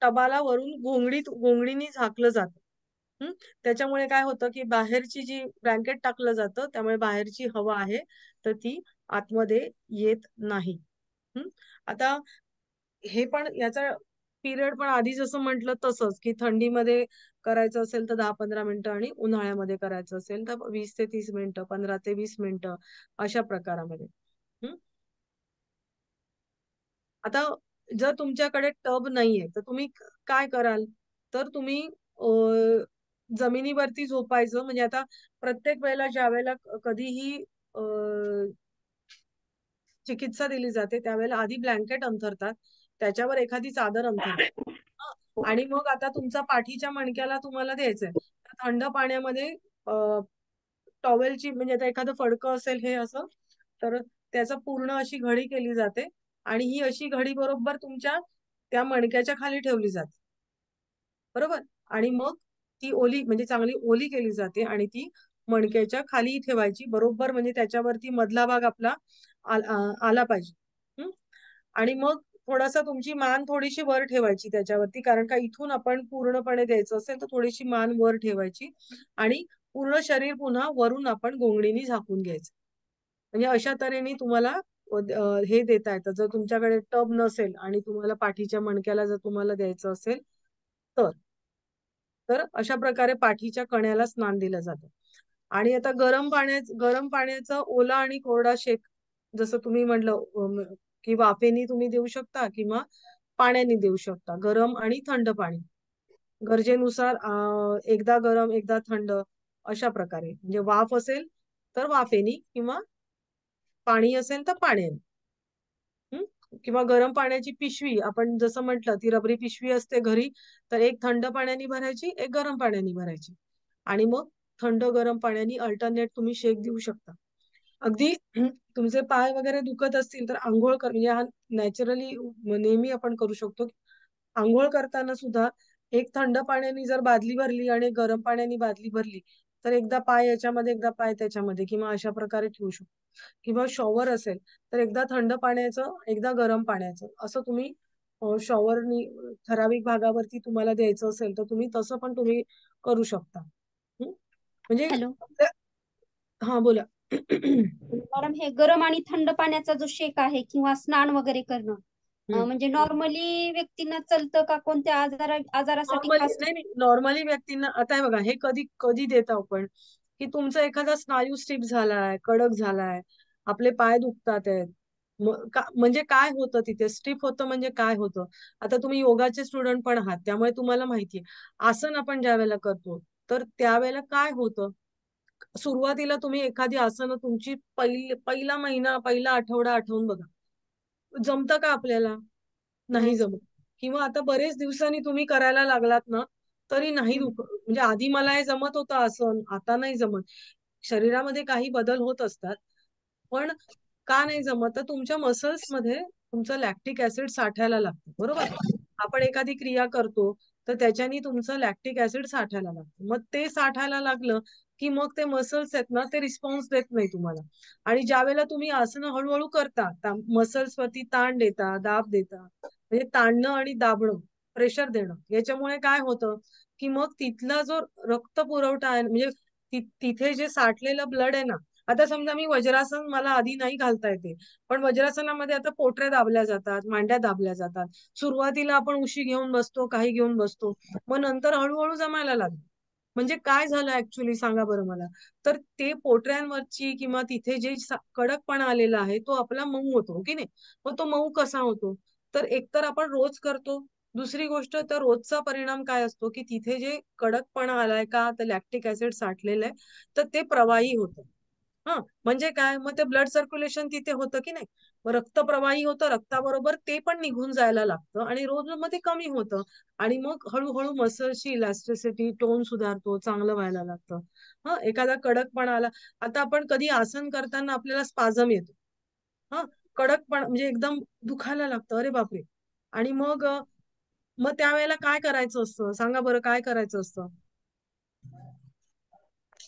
टबाला वरून घोंगडीने झाकलं जातं. त्याच्यामुळे काय होतं की बाहेरची जी ब्लँकेट टाकलं जातं त्यामुळे बाहेरची हवा आहे तर ती आतमध्ये येत नाही. आता हे पण याचा पिरियड पण आधी जसं म्हटलं तसंच, की थंडीमध्ये करायचं असेल तर 10-15 मिनिटं आणि उन्हाळ्यामध्ये करायचं असेल तर 20 ते 30 मिनिटं, 15 ते 20 मिनिटं अशा प्रकारामध्ये. हं? आता जर तुमच्याकडे टब नाहीये तर तुम्ही काय कराल? तर तुम्ही जमिनीवरती झोपायचं. म्हणजे आता प्रत्येक वेळेला ज्या वेळेला कधीही अ, चिकित्सा दिली जाते त्यावेळेला आधी ब्लँकेट अंथरतात, त्याच्यावर एखादी चादर अंथरतात. हं. आणि मग आता तुमचा पाठीच्या मणक्याला तुम्हाला द्यायचंय. तर थंड पाण्यामध्ये टॉवेलची म्हणजे आता एखादं फडकं असेल हे असं, तर त्याचा पूर्ण अशी घडी केली जाते आणि ही अशी घडी बरोबर तुमच्या त्या मणक्याच्या खाली ठेवली जाते. बरोबर? आणि मग ती ओली म्हणजे चांगली ओली केली जाते आणि ती मणक्याच्या खाली ठेवायची बरोबर म्हणजे त्याच्यावरती मधला भाग आपला आला पाहिजे. हं? आणि मग थोडासा तुमची मान थोडीशी वर ठेवायची त्याच्यावरती कारण का इथून आपण पूर्णपणे द्यायचं असेल तर थोडीशी मान वर ठेवायची आणि पूर्ण शरीर पुन्हा वरून आपण घोंगडीने झाकून घ्यायचं. म्हणजे अशा तऱ्हेने तुम्हाला हे देता येतं. जर तुमच्याकडे टब नसेल आणि तुम्हाला पाठीच्या मणक्याला जर तुम्हाला द्यायचं असेल तर. तर अशा प्रकारे पाठीच्या कण्याला स्नान दिलं जातं. आणि आता गरम पाण्याचा ओला आणि कोरडा शेक जसं तुम्ही म्हटलं की वाफेनी तुम्ही देऊ शकता किंवा पाण्याने देऊ शकता. गरम आणि थंड पाणी. गरजेनुसार एकदा गरम एकदा थंड अशा प्रकारे. म्हणजे वाफ असेल तर वाफेनी किंवा पाणी असेल तर पाण्याने. हं? किंवा गरम पाण्याची पिशवी आपण जसं म्हटलं ती रबरी पिशवी असते घरी, तर एक थंड पाण्याने भरायची, एक गरम पाण्याने भरायची. आणि मग थंड गरम पाण्याने अल्टरनेट तुम्ही शेक देऊ शकता. अगदी तुमचे पाय वगैरे दुखत असतील तर अंघोळ कर म्हणजे हा नॅचरली नेहमी आपण करू शकतो. अंघोळ करताना सुद्धा एक थंड पाण्याने जर बादली भरली आणि गरम पाण्याने बादली भरली, तर एकदा पाय याच्यामध्ये, एकदा पाय त्याच्यामध्ये किंवा अशा प्रकारे ठेवू शकतो. किंवा शॉवर असेल, तर एकदा थंड पाण्याचं, एकदा गरम पाण्याचं असं तुम्ही शॉवरनी ठराविक भागावरती तुम्हाला द्यायचं असेल, तर तुम्ही तसं पण तुम्ही करू शकता. हं? म्हणजे हॅलो हां, बोला. मॅडम, हे गरम आणि थंड पाण्याचा जो शेक आहे किंवा स्नान वगैरे करणं हं. म्हणजे नॉर्मली व्यक्तींना चालतं का कोणत्या आजारासाठी नॉर्मली खास? नाही, नाही. नॉर्मली व्यक्तींना आता हे बघा, हे कधी कधी देतो आपण, की तुमचा एखादा स्नायू स्टिफ झालाय, कडक झालाय, आपले पाय दुखतात आहेत. म्हणजे काय होतं तिथे? स्टिफ होतं म्हणजे काय होतं? आता तुम्ही योगाचे स्टुडंट पण आहात, त्यामुळे तुम्हाला माहितीये. आसन आपण ज्यावेळेला करतो, तर त्यावेळेला काय होतं? सुरुवातीला तुम्ही एखादी आसनं तुमची पहिला महिना, पहिला आठवडा आठवून बघा. जमतं का आपल्याला? नाही नाही जमत. किंवा आता बरेच दिवसांनी तुम्ही करायला लागलात ना, तरी नाही हम्म. म्हणजे आधी मला हे जमत होतं आसन, आता नाही जमत. शरीरामध्ये काही बदल होत असतात. पण का नाही जमत? तर तुमच्या मसल्समध्ये तुमचं लॅक्टिक ॲसिड साठायला लागतं, बरोबर? आपण एखादी क्रिया करतो, तर त्याच्यानी तुमचं लॅक्टिक ॲसिड साठायला लागतं. मग ते साठायला लागलं, की मग ते मसल्स आहेत ना, ते रिस्पॉन्स देत नाही तुम्हाला. आणि ज्यावेळेला तुम्ही आसनं हळू करता, मसल्सवरती ताण देता, दाब देता, म्हणजे ताणणं आणि दाबणं, प्रेशर देणं, याच्यामुळे काय होतं, की मग तिथला जो रक्त पुरवठा आहे म्हणजे तिथे जे साठलेलं ब्लड आहे ना, आता समजा मी वज्रासन मला आधी नाही घालता येते. पण वज्रासनामध्ये आता पोटऱ्या दाबल्या जातात, मांड्या दाबल्या जातात. सुरुवातीला आपण उशी घेऊन बसतो, काही घेऊन बसतो. मग नंतर हळू जमायला लागतं. म्हणजे काय झालं ऍक्च्युली सांगा बरं मला? तर ते पोटऱ्यांवरची किंवा तिथे जे कडकपणा आलेला आहे, तो आपला मऊ होतो, हो की नाही? मग तो मऊ कसा होतो? तर एकतर आपण रोज करतो. दुसरी गोष्ट तर रोजचा परिणाम काय असतो, की तिथे जे कडकपणा आलाय का, तर लॅक्टिक ऍसिड साठलेलं आहे, तर ते प्रवाही होतं. हां, म्हणजे काय? मग ते ब्लड सर्क्युलेशन तिथे होतं की नाही? मग रक्त प्रवाही होतं, रक्ताबरोबर ते पण निघून जायला लागतं आणि रोज मग ते कमी होतं आणि मग हळू मसल्सची इलॅस्टिसिटी, टोन सुधारतो, चांगलं व्हायला लागतं. हं, एखादा कडकपणा आला. आता आपण कधी आसन करताना आपल्याला स्पाझम येतो. हां, कडकपणा म्हणजे एकदम दुखायला लागतं. अरे बापरे! आणि मग त्यावेळेला काय करायचं असतं? सांगा बरं काय करायचं असतं?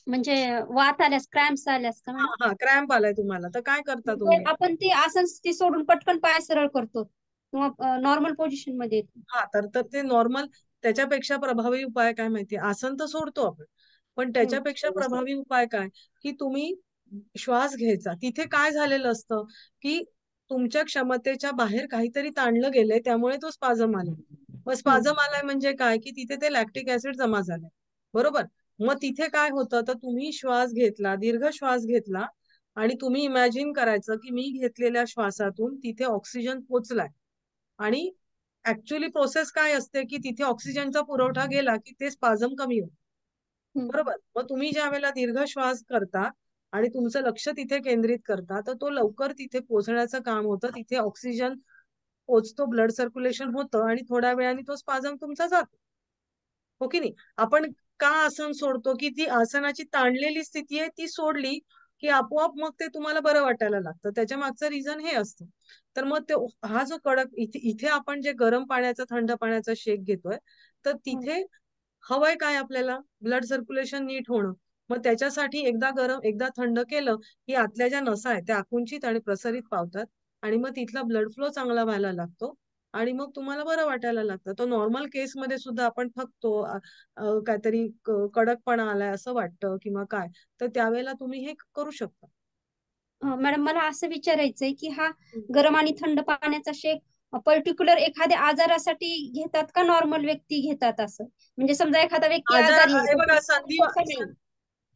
म्हणजे वात आल्यास, क्रॅम्प्स आल्यास का मॅडम? हां, क्रॅम्प आलाय तुम्हाला, तर काय करता म्हणजे तुम्ही? आपण ती आसन स्थिती सोडून पटकन पाय सरळ करतो किंवा नॉर्मल पोझिशन मध्ये येतो. हां, तर ते नॉर्मल त्याच्यापेक्षा प्रभावी उपाय काय माहितीये? आसन तर सोडतो आपण. पण हम्म. त्याच्यापेक्षा प्रभावी उपाय काय? की तुम्ही श्वास घ्यायचा. तिथे काय झालेलं असतं, की तुमच्या क्षमतेच्या बाहेर काहीतरी ताणलं गेलंय, त्यामुळे तो स्पाझम आला. मग स्पाझम आलाय म्हणजे काय, की तिथे ते लॅक्टिक ऍसिड जमा झालंय. बरोबर. मग तिथे काय होतं, तर तुम्ही श्वास घेतला, दीर्घ श्वास घेतला आणि तुम्ही इमॅजिन करायचं की मी घेतलेल्या श्वासातून तिथे ऑक्सिजन पोचलाय. आणि ऍक्च्युली प्रोसेस काय असते, की तिथे ऑक्सिजनचा पुरवठा गेला की ते स्पाझम कमी होतं. बरोबर. मग तुम्ही ज्या वेळेला दीर्घ श्वास करता आणि तुमचं लक्ष तिथे केंद्रित करता, तर तो लवकर तिथे पोहोचण्याचं काम होतं. तिथे ऑक्सिजन पोचतो, ब्लड सर्क्युलेशन होतं आणि थोड्या वेळाने तो स्पाझम तुमचा जातो. हो की नाही. आपण का आसन सोडतो, की ती आसनाची ताणलेली स्थिती आहे ती सोडली की आपोआप मग ते तुम्हाला बरं वाटायला लागतं. त्याच्या मागचं रिझन हे असतं. तर मग ते हा जो कडक इथे इथे आपण जे गरम पाण्याचा थंड पाण्याचा शेक घेतोय, तर तिथे हवंय काय आपल्याला, ब्लड सर्क्युलेशन नीट होणं. मग त्याच्यासाठी एकदा गरम एकदा थंड केलं की आतल्या ज्या नसा आहेत त्या आकुंचित आणि प्रसारित पावतात आणि मग तिथला ब्लड फ्लो चांगला व्हायला लागतो आणि मग तुम्हाला बरं वाटायला लागतं. तर नॉर्मल केसमध्ये सुद्धा आपण थकतो, काहीतरी कडकपणा आलाय असं वाटतं किंवा काय, तर त्यावेळेला तुम्ही हे करू शकता. मॅडम मला असं विचारायचंय की हा गरम आणि थंड पाण्याचा शेक पर्टिक्युलर एखाद्या आजारासाठी घेतात का नॉर्मल व्यक्ती घेतात असं? म्हणजे समजा एखादा व्यक्ती आजार आजारी आहे हे तर बघा तसं नाही.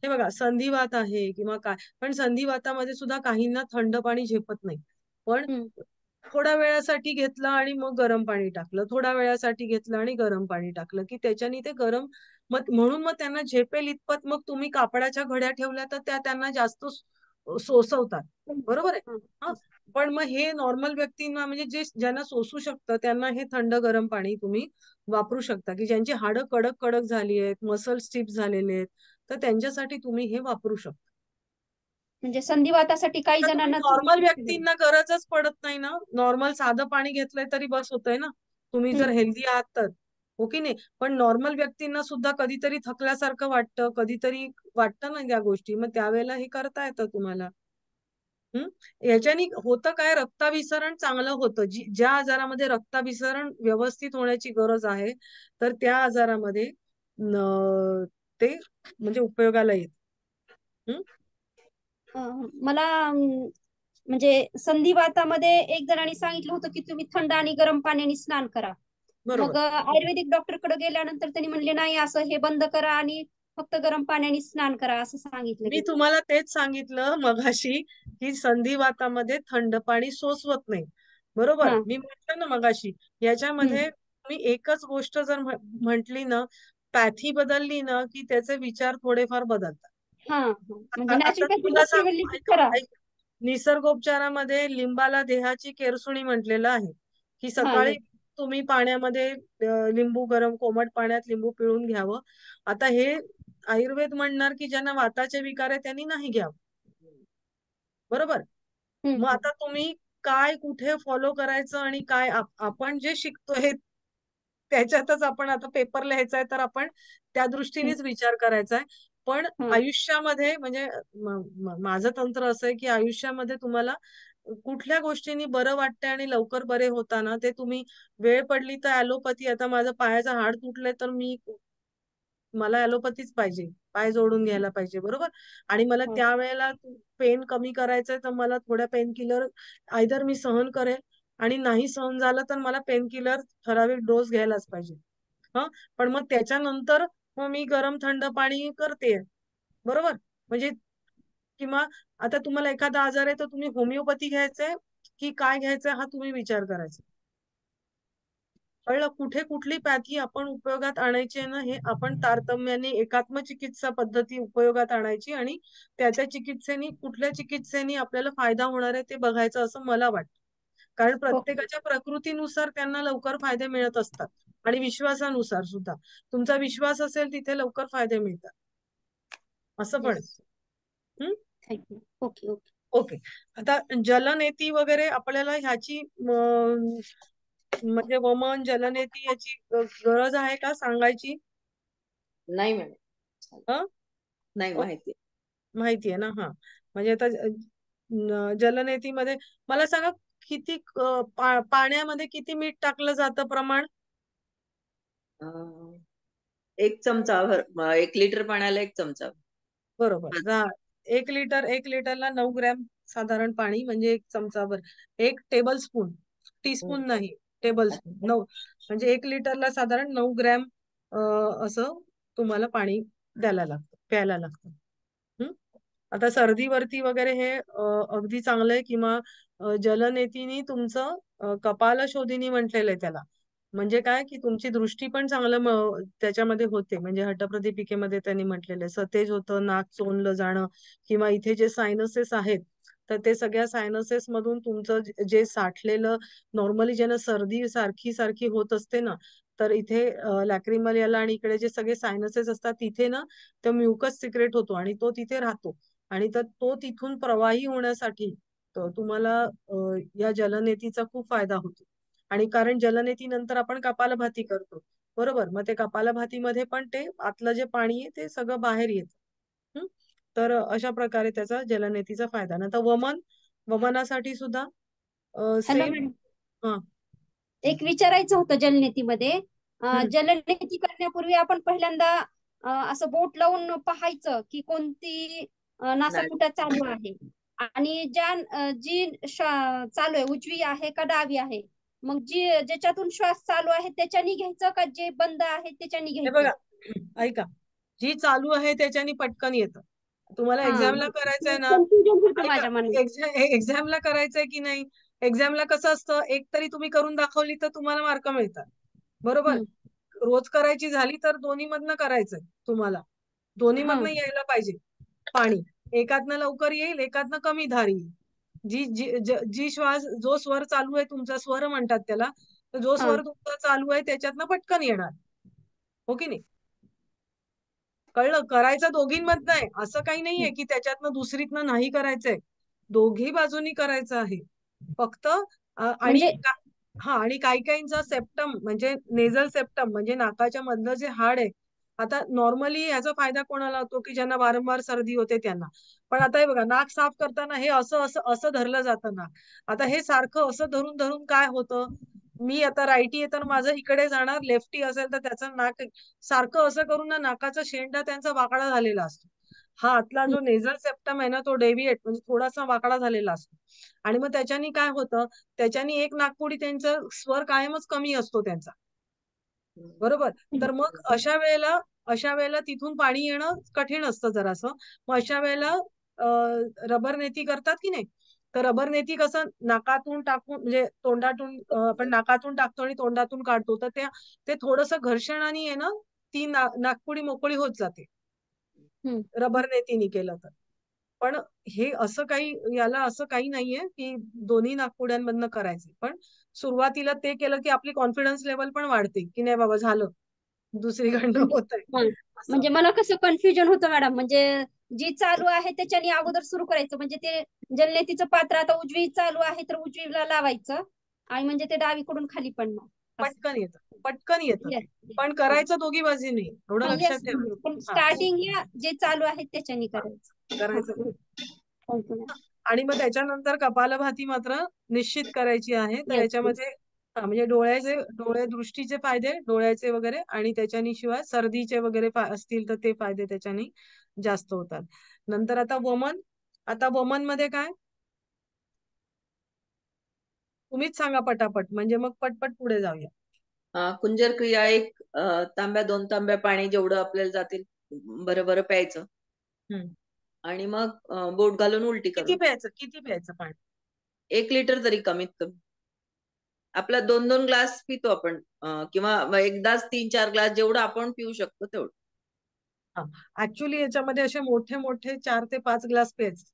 हे बघा संधिवात आहे किंवा काय, पण संधिवातामध्ये सुद्धा काहींना थंड पाणी झेपत नाही. पण हम्म. थोड्या वेळासाठी घेतलं आणि मग गरम पाणी टाकलं, थोड्या वेळासाठी घेतलं आणि गरम पाणी टाकलं की त्याच्याने ते गरम, मग म्हणून मग त्यांना झेपेल इतपत मग तुम्ही कापडाच्या घड्या ठेवल्या तर त्या त्यांना जास्त सोसवतात. बरोबर आहे. हा. पण मग हे नॉर्मल व्यक्तींना म्हणजे जे ज्यांना सोसू शकतं त्यांना हे थंड गरम पाणी तुम्ही वापरू शकता, की ज्यांची हाडं कडक कडक झाली आहेत, मसल स्टिफ झालेले आहेत, तर त्यांच्यासाठी तुम्ही हे वापरू शकता. म्हणजे संधिवातासाठी काही तर तुम्ही जणांना नॉर्मल व्यक्तींना गरजच पडत नाही ना, नॉर्मल साधं पाणी घेतलंय तरी बस होतंय ना, तुम्ही जर हेल्दी आहात तर. हो की नाही. पण नॉर्मल व्यक्तींना सुद्धा कधीतरी थकल्यासारखं वाटतं, कधीतरी वाटतं ना त्या गोष्टी, मग त्यावेळेला हे करता येतं तुम्हाला. याच्याने होतं काय, रक्ताभिसरण चांगलं होतं. ज्या आजारामध्ये रक्ताभिसरण व्यवस्थित होण्याची गरज आहे, तर त्या आजारामध्ये ते म्हणजे उपयोगाला येत. मला म्हणजे संधिवातामध्ये एक जणांनी सांगितलं होतं की तुम्ही थंड आणि गरम पाण्याने स्नान करा. बरोबर. मग आयुर्वेदिक डॉक्टरकडे गेल्यानंतर त्यांनी म्हणले नाही असं हे बंद करा आणि फक्त गरम पाण्याने स्नान करा असं सांगितलं मी गेलं. तुम्हाला तेच सांगितलं मगाशी, की संधिवातामध्ये थंड पाणी सोसवत नाही. बरोबर. हा. मी म्हटलं ना मगाशी, याच्यामध्ये तुम्ही एकच गोष्ट जर म्हटली ना, पॅथी बदलली ना, की त्याचे विचार थोडेफार बदलतात. हा म्हणजे आता नॅचरोपॅथी तुम्हाला डॉक्टर सांग म्हणले की ऐका करा. ऐक निसर्गोपचारामध्ये लिंबाला देहाची केरसुणी म्हटलेलं आहे, की हा सकाळी येस. तुम्ही पाण्यामध्ये लिंबू गरम कोमट पाण्यात लिंबू पिळून घ्यावं. आता हे आयुर्वेद म्हणणार की ज्यांना वाताचे विकार आहे त्यांनी नाही घ्यावं. बरोबर. मग आता तुम्ही काय कुठे फॉलो करायचं आणि काय आपण जे शिकतोय त्याच्यातच आपण आता पेपर लिहायचा आहे तर आपण त्या दृष्टीनेच विचार करायचा आहे. पण आयुष्यामध्ये म्हणजे माझं तंत्र असं आहे की आयुष्यामध्ये तुम्हाला कुठल्या गोष्टींनी बरं वाटतंय आणि लवकर बरे होताना ते तुम्ही, वेळ पडली तर ॲलोपॅथी, आता माझं पायाचं हाड तुटलंय तर मला ॲलोपॅथीच पाहिजे. पाय जोडून घ्यायला पाहिजे. बरोबर. आणि मला त्यावेळेला पेन कमी करायचंय तर मला थोड्या पेन किलर आयदर मी सहन करेल आणि नाही सहन झालं तर मला पेन किलर ठराविक डोस घ्यायलाच पाहिजे. हं. पण मग त्याच्यानंतर मग मी गरम थंड पाणी करते. बरोबर. म्हणजे किंवा आता तुम्हाला एखादा आजार आहे तर तुम्ही होमिओपॅथी घ्यायचंय की काय घ्यायचंय हा तुम्ही विचार करायचा. कळलं. कुठे कुठली पॅथी आपण उपयोगात आणायची आहे ना, हे आपण तारतम्याने एकात्म चिकित्सा पद्धती उपयोगात आणायची आणि त्या चिकित्सेने कुठल्या चिकित्सेने आपल्याला फायदा होणार आहे ते बघायचं असं मला वाटतं. कारण ओके. प्रत्येकाच्या प्रकृतीनुसार त्यांना लवकर फायदे मिळत असतात आणि विश्वासानुसार सुद्धा. तुमचा विश्वास असेल तिथे लवकर फायदे मिळतात. असं पण येस. आहे. हं? थँक्यू. Okay okay. ओके. आता जलनेती वगैरे आपल्याला ह्याची म्हणजे वमन जलनेती याची गरज आहे का सांगायची? नाही मॅडम. हं? नाही माहिती. माहिती आहे ना. हा. म्हणजे आता जलनेतीमध्ये मला सांगा, किती पाण्यामध्ये किती मीठ टाकलं जातं प्रमाण? 1 चमचा 1 लिटर पाण्याला 1 चमचा. बरोबर. 1 लिटरला 9 ग्रॅम साधारण पाणी, म्हणजे 1 चमचाभर, 1 टेबल स्पून, टीस्पून नाही, टेबल स्पून, 9 म्हणजे 1 लिटरला साधारण 9 ग्रॅम असं तुम्हाला पाणी द्यायला लागतं, प्यायला लागतं. हं? आता सर्दीवरती वगैरे हे अगदी चांगलं आहे. किंवा जलनेतीनी तुमचं कपालशोधिनी म्हटलेलं आहे त्याला. म्हणजे काय की तुमची दृष्टी पण चांगलं त्याच्यामध्ये होते. म्हणजे हठप्रदीपिकेमध्ये त्यांनी म्हटलेलं आहे, सतेज होतं, नाक चोंदलं जाणं, किंवा इथे जे सायनसेस आहेत तर ते सगळ्या सायनसेस मधून तुमचं जे साठलेलं, नॉर्मली ज्यांना सर्दी सारखी सारखी होत असते ना, तर इथे लॅक्रिमल याला आणि इकडे जे सगळे सायनसेस असतात तिथे ना, तो म्युकस सिक्रेट होतो आणि तो तिथे राहतो. आणि तर तो तिथून प्रवाही होण्यासाठी तुम्हाला या जलनेतीचा खूप फायदा होतो. आणि कारण जलनेती नंतर आपण कपालभाती करतो, बरोबर, मग ते कपालभातीमध्ये पण ते आतलं जे पाणी आहे ते सगळं बाहेर येतं. तर अशा प्रकारे त्याचा जलनेतीचा फायदा. नंतर वमनासाठी सुद्धा हॅलो सेम. मॅडम, हा. एक विचारायचं होतं जलनेतीमध्ये. हम्म. जलनेती करण्यापूर्वी आपण पहिल्यांदा असं बोट लावून पाहायचं की कोणती नाही. नासापुटा चालू आहे, आणि जी चालू आहे उजवी आहे का डावी आहे, मग ज्याच्यातून श्वास चालू आहे त्याच्यानी घ्यायचं का जे बंद आहे त्याच्यानी हे घ्यायचं? बघा, ऐका, जी चालू आहे त्याच्यानी पटकन येतं. तुम्हाला हा, एक्झामला करायचंय ना, कन्फ्युजन होतं ऐका, माझ्या मनात. एक्झामला करायचंय की नाही, एक्झामला कसं असतं, एक तरी तुम्ही करून दाखवली तर तुम्हाला मार्क मिळतात, बरोबर. हम्म. रोज करायची झाली तर दोन्ही मधनं करायचंय तुम्हाला, दोन्ही हा. मधनं यायला पाहिजे पाणी. एकातनं लवकर येईल, एकातनं कमी धार येईल. जी जी जी श्वास, जो स्वर चालू आहे तुमचा, स्वर म्हणतात त्याला, तर जो हा. स्वर तुमचा चालू आहे त्याच्यातनं पटकन येणार, हो की नाही. कळलं, करायचं दोघींमधनं आहे, असं काही नाहीये की त्याच्यातनं दुसरीतनं नाही करायचंय, दोघी बाजूनी करायचं आहे फक्त. म्हणजे हा, आणि काही काहींचा सेप्टम म्हणजे नेझल सेप्टम म्हणजे नाकाच्या मधलं जे हाड आहे, आता नॉर्मली याचा फायदा कोणाला होतो की ज्यांना वारंवार सर्दी होते त्यांना. पण आता हे बघा, नाक साफ करताना हे असं असं असं धरलं जातं नाक. आता हे सारखं असं धरून धरून काय होतं, मी आता राईटी आहे तर माझं इकडे जाणार, लेफ्टी असेल तर त्याचं नाक सारखं असं करून ना नाकाचा शेंडा त्यांचा वाकडा झालेला असतो. हा आतला जो नेझल सेप्टम आहे ना तो डेव्हिएट म्हणजे थोडासा वाकडा झालेला असतो. आणि मग त्याच्यानी काय होतं, त्याच्यानी एक नाकपुडी त्यांचा स्वर कायमच कमी असतो त्यांचा, बरोबर. तर मग अशा वेळेला तिथून पाणी येणं कठीण असतं जरासं. मग अशा वेळेला रबर नेती करतात की नाही, तर रबर नेती कसं नाकातून टाकून म्हणजे तोंडातून आपण नाकातून टाकतो आणि तोंडातून काढतो, तर ते थोडंसं घर्षणाने आहे ना, ती नाकपुडी मोकळी होत जाते रबर नेतीने केलं तर. पण हे असं काही, याला असं काही नाहीये की दोन्ही नाकपुड्यांमधनं करायचे. पण सुरुवातीला ते केलं की आपली कॉन्फिडन्स लेवल पण वाढते की नाही बाबा झालं, दुसरीकडनं म्हणजे होत आहे हा, असं. म्हणजे मला कसं कन्फ्युजन होतं मॅडम, म्हणजे जी चालू आहे त्याच्यानी अगोदर सुरू करायचं, म्हणजे ते जलनेतीचं पात्र आता उजवी चालू आहे तर उजवीला लावायचं, आणि म्हणजे ते डावीकडून खाली पडणार असं. पटकन येतं, पटकन येतं ते. येस. पण हा. करायचं दोघी बाजूनी, एवढं लक्षात येस, पण ठेवायचं. हा, स्टार्टिंगला जे चालू आहे त्याच्यानी करायचं. हा. करायचं. Thank you ma'am. आणि मग त्याच्यानंतर कपालभाती मात्र निश्चित करायची आहे. तर येस. याच्यामध्ये म्हणजे डोळे दृष्टीचे फायदे, डोळ्याचे वगैरे, आणि त्याच्यानी शिवाय सर्दीचे वगैरे असतील तर ते फायदे त्याच्यानी जास्त होतात. नंतर आता वमन मध्ये काय, तुम्हीच सांगा पटापट, म्हणजे मग पटपट पुढे जाऊया. कुंजर क्रिया, 1 तांब्या 2 तांब्या पाणी जेवढं आपल्याला जातील बरं बरं प्यायचं. हम्म. आणि मग बोट घालून उलटी किती करून प्यायचं, किती प्यायचं पाणी? 1 लिटर तरी कमीत कमी. आपला 2-2 ग्लास पितो आपण, किंवा एकदाच 3-4 ग्लास, जेवढं आपण पिऊ शकतो तेवढं. हा, ऍक्च्युली याच्यामध्ये असे मोठे मोठे 4 ते 5 ग्लास प्यायचे.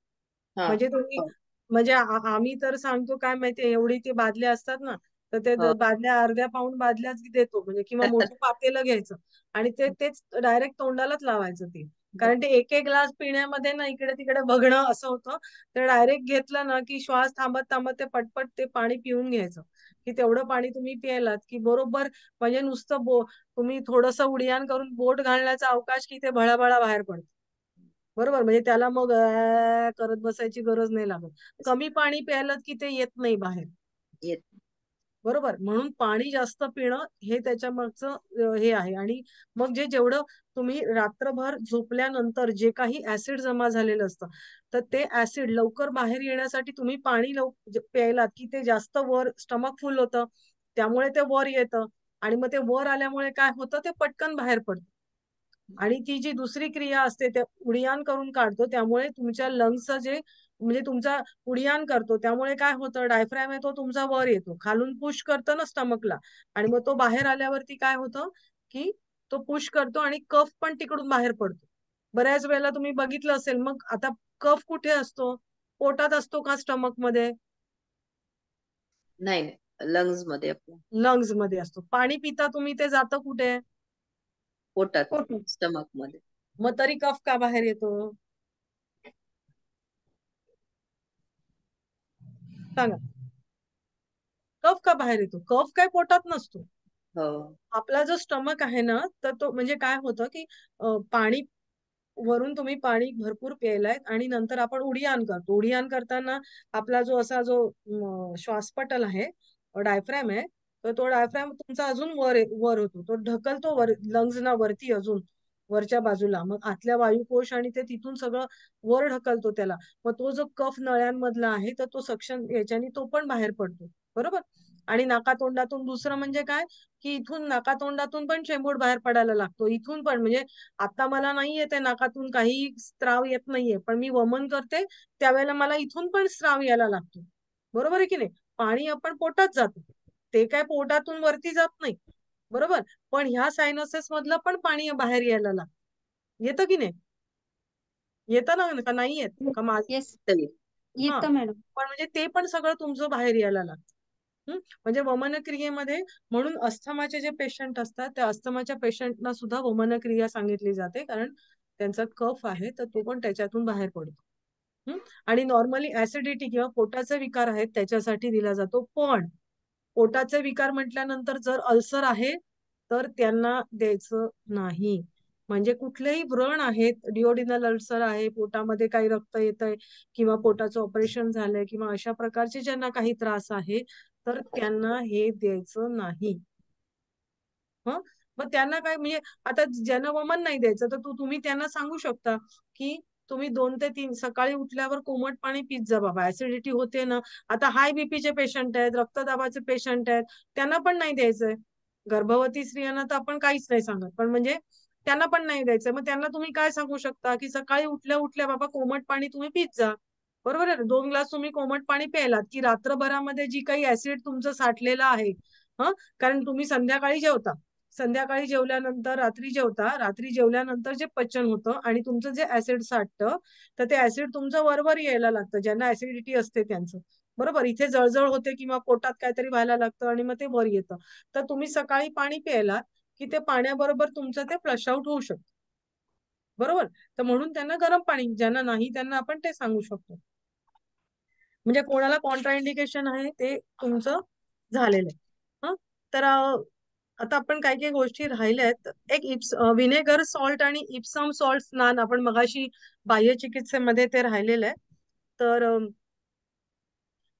हा. म्हणजे तुम्ही, हो. म्हणजे आम्ही तर सांगतो काय माहितीये, एवढी ती बादल्या असतात ना, तर ते हो. बादल्या अर्ध्या पाऊण बादल्याच देतो, म्हणजे किंवा मोठं पातेलं घ्यायचं आणि तेच डायरेक्ट तोंडालाच लावायचं ते. कारण ते एक एक ग्लास पिण्यामध्ये ना इकडे तिकडे बघणं असं होतं. तर डायरेक्ट घेतलं ना की श्वास थांबत थांबत ते पटपट ते पाणी पिऊन घ्यायचं, की तेवढं पाणी तुम्ही प्यायलात की बरोबर, म्हणजे नुसतं तुम्ही थोडस उडियान करून बोट घालण्याचा अवकाश की ते भळाभळा बाहेर पडतं, बरोबर. म्हणजे त्याला मग करत बसायची गरज नाही लागत. कमी पाणी प्यायलात की ते येत नाही बाहेर. येत. बरोबर. म्हणून पाणी जास्त पिणं हे त्याच्या मागचं हे आहे. आणि मग जेवढं तुम्ही रात्रभर झोपल्यानंतर जे काही ऍसिड जमा झालेलं असतं, तर ते ऍसिड लवकर बाहेर येण्यासाठी तुम्ही पाणी प्यायलात की ते जास्त वर स्टमक फुल होतं, त्यामुळे ते वर येतं. आणि मग ते वर आल्यामुळे काय होतं, ते पटकन बाहेर पडतं. आणि ती जी दुसरी क्रिया असते ते उडियान करून काढतो, त्यामुळे तुमच्या लंग्सचं जे म्हणजे तुमचा उडियान करतो, त्यामुळे काय होतं, डायफ्रॅम आहे तो तुमचा वर येतो, खालून पुश करतो ना स्टमकला. आणि मग तो बाहेर आल्यावरती काय होतं, की तो पुश करतो आणि कफ पण तिकडून बाहेर पडतो. बऱ्याच वेळेला तुम्ही बघितलं असेल, मग आता कफ कुठे असतो? पोटात असतो का स्टमक मध्ये? नाही नाही, लंग्स मध्ये आपल्या लंग्स मध्ये असतो. पाणी पिता तुम्ही, ते जातं कुठे? पोटात, पोटात. स्टमक मध्ये. मग तरी कफ का बाहेर येतो सांगा? कफ का बाहेर येतो? कफ काय पोटात नसतो. हो. आपला जो स्टमक आहे ना, तर तो म्हणजे काय होतं, की पाणी वरून तुम्ही पाणी भरपूर प्यायलाय आणि नंतर आपण उडियान करतो. उडियान करताना आपला जो असा जो श्वासपटल आहे, डायफ्रॅम आहे, तर तो डायफ्रॅम तुमचा अजून वर होतो. तो ढकलतो वर लंग्सना वरती, अजून वरच्या बाजूला. मग आतल्या वायुकोश आणि ते तिथून सगळं वर ढकलतो त्याला. मग तो जो कफ नळ्यांमधला आहे, तर तो सक्शन याच्याने तो पण बाहेर पडतो. बरोबर. आणि नाकातोंडातून दुसरं म्हणजे काय, की इथून नाकातोंडातून पण चेंबूड बाहेर पडायला लागतो. इथून पण म्हणजे आता मला नाही येते नाकातून काही स्त्राव येत नाहीये, पण मी वमन करते त्यावेळेला मला इथून पण स्त्राव यायला लागतो. बरोबर आहे की नाही? पाणी आपण पोटात जातो, ते काय पोटातून वरती जात नाही. बरोबर. पण ह्या सायनसेस मधलं पण पाणी बाहेर यायला लागतं. येतं की नाही? येतं ना, का नाही येत का येस, तरी हा. येतं मॅडम. पण म्हणजे ते पण सगळं तुमचं बाहेर यायला लागतं. म्हणजे वमनक्रियेमध्ये, म्हणून अस्थमाचे जे पेशंट असतात, त्या अस्थमाच्या पेशंटना सुद्धा वमनक्रिया सांगितली जाते, कारण त्यांचा कफ आहे तर तो पण त्याच्यातून बाहेर पडतो. आणि नॉर्मली ऍसिडिटी किंवा पोटाचे विकार आहेत त्याच्यासाठी दिला जातो. पण पोटाचे विकार म्हटल्यानंतर जर अल्सर आहे तर त्यांना द्यायचं नाही. म्हणजे कुठलेही व्रण आहेत, डिओडिनल अल्सर आहे, पोटामध्ये काही रक्त येतंय किंवा पोटाचं ऑपरेशन झालंय किंवा अशा प्रकारचे ज्यांना काही त्रास आहे, तर त्यांना हे द्यायचं नाही. हं. मग त्यांना काय, म्हणजे आता ज्यांना वमन नाही द्यायचं, तर तुम्ही त्यांना सांगू शकता की तुम्ही 2 ते 3 सकाळी उठल्यावर कोमट पाणी पीत जा बाबा, ऍसिडिटी होते ना. आता हाय बीपीचे पेशंट आहेत, रक्तदाबाचे पेशंट आहेत, त्यांना पण नाही द्यायचंय. गर्भवती स्त्रियांना तर आपण काहीच नाही सांगत, पण म्हणजे त्यांना पण नाही द्यायचंय. मग त्यांना तुम्ही काय सांगू शकता, की सकाळी उठल्या उठल्या बाबा कोमट पाणी तुम्ही पीत जा. बरोबर आहे ना? 2 ग्लास तुम्ही कोमट पाणी प्यायलात की रात्रभरामध्ये जी काही ऍसिड तुमचं साठलेलं आहे, कारण तुम्ही संध्याकाळी जेवता, संध्याकाळी जेवल्यानंतर रात्री जेवता, रात्री जेवल्यानंतर जे पचन होतं आणि तुमचं जे ऍसिड साठतं, तर ते ऍसिड तुमचं वरवर यायला लागतं, ज्यांना ऍसिडिटी असते त्यांचं. बरोबर. इथे जळजळ होते किंवा पोटात काहीतरी व्हायला लागतं आणि मग ते वर येतं. तर तुम्ही सकाळी पाणी प्यायला की ते पाण्याबरोबर तुमचं ते फ्लश आउट होऊ शकतं. बरोबर. तर म्हणून त्यांना गरम पाणी, ज्यांना नाही त्यांना आपण ते सांगू शकतो. म्हणजे कोणाला कॉन्ट्राइंडिकेशन आहे ते तुमचं झालेलं आहे. तर आता आपण काही काही गोष्टी राहिल्या आहेत. एक विनेगर सॉल्ट आणि इप्सम सॉल्ट स्नान, आपण मगाशी बाह्य चिकित्सेमध्ये ते राहिलेलं आहे. तर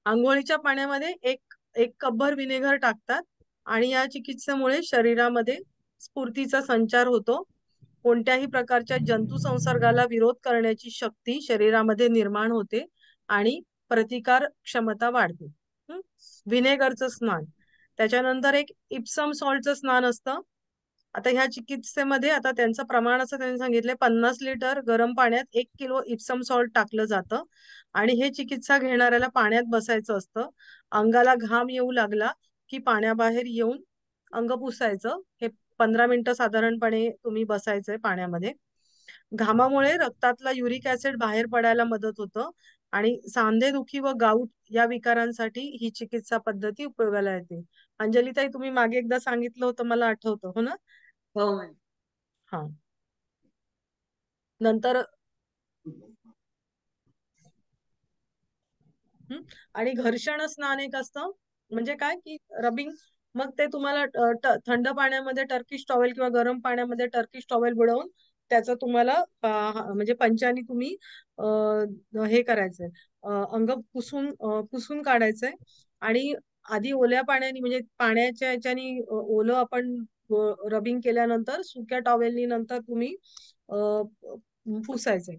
आंघोळीच्या पाण्यामध्ये एक एक कपभर विनेगर टाकतात आणि या चिकित्सेमुळे शरीरामध्ये स्फूर्तीचा संचार होतो. कोणत्याही प्रकारच्या जंतू संसर्गाला विरोध करण्याची शक्ती शरीरामध्ये निर्माण होते आणि प्रतिकार क्षमता वाढते. विनेगरचं स्नान. त्याच्यानंतर एक इप्सम सॉल्टचं स्नान असतं. आता ह्या चिकित्सेमध्ये आता त्यांचं प्रमाण असं त्यांनी सांगितलंय, 50 लिटर गरम पाण्यात 1 किलो इप्सम सॉल्ट टाकलं जातं आणि हे चिकित्सा घेणाऱ्याला पाण्यात बसायचं असतं. अंगाला घाम येऊ लागला की पाण्याबाहेर येऊन अंग पुसायचं. हे 15 मिनिटं साधारणपणे तुम्ही बसायचंय पाण्यामध्ये. घामामुळे रक्तातला युरिक ऍसिड बाहेर पडायला मदत होतं आणि सांधेदुखी व गाऊट या विकारांसाठी ही चिकित्सा पद्धती उपयोगाला येते. अंजलीताई, तुम्ही मागे एकदा सांगितलं होतं, मला आठवतं, हो ना? हो मॅडम. हा. नंतर आणि घर्षण स्नान एक असतं. म्हणजे काय, की रबिंग. मग ते तुम्हाला थंड पाण्यामध्ये टर्किश टॉवेल किंवा गरम पाण्यामध्ये टर्किश टॉवेल बुडवून त्याचं तुम्हाला म्हणजे पंचाने तुम्ही हे करायचंय, अंग पुसून काढायचंय. आणि आधी ओल्या पाण्याने म्हणजे पाण्याच्या ह्याच्यानी ओलं आपण रबिंग केल्यानंतर सुक्या टॉवेलनी नंतर तुम्ही पुसायचंय.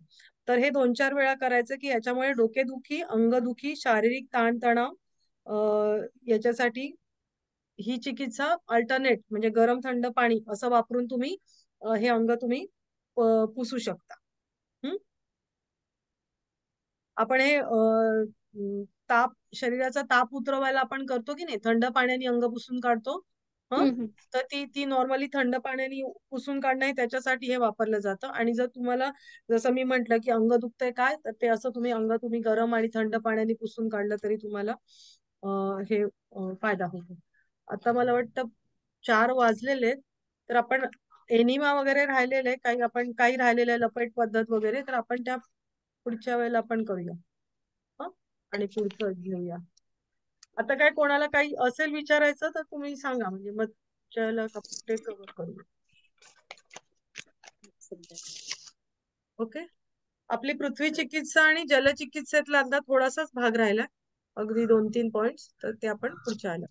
तर हे 2-4 वेळा करायचं की याच्यामुळे डोकेदुखी, अंगदुखी, शारीरिक ताणतणाव याच्यासाठी ही चिकित्सा अल्टरनेट म्हणजे गरम थंड पाणी असं वापरून तुम्ही हे अंग तुम्ही पुसू शकता. आपण हे ताप शरीराचा ताप उतरवायला आपण करतो की नाही, थंड पाण्याने अंग पुसून काढतो. तर ती नॉर्मली थंड पाण्याने पुसून काढणं हे त्याच्यासाठी हे वापरलं जातं. आणि जर तुम्हाला जसं मी म्हंटल की अंग दुखतंय काय, तर ते असं तुम्ही गरम आणि थंड पाण्याने पुसून काढलं तरी तुम्हाला हे फायदा होतो. आता मला वाटतं 4 वाजलेले आहेत. तर आपण एनिमा वगैरे राहिलेले काही राहिलेले लपेट पद्धत वगैरे, तर आपण त्या पुढच्या वेळेला आपण करूया. आणि पुढचं घेऊया. आता काय कोणाला काही असेल विचारायचं तर तुम्ही सांगा, म्हणजे मग त्याला ते कव्हर करूया. ओके. आपली पृथ्वी चिकित्सा आणि जलचिकित्सेतला आता थोडासाच भाग राहिला, अगदी 2-3 पॉइंट्स, तर ते आपण पुढच्या आल्या.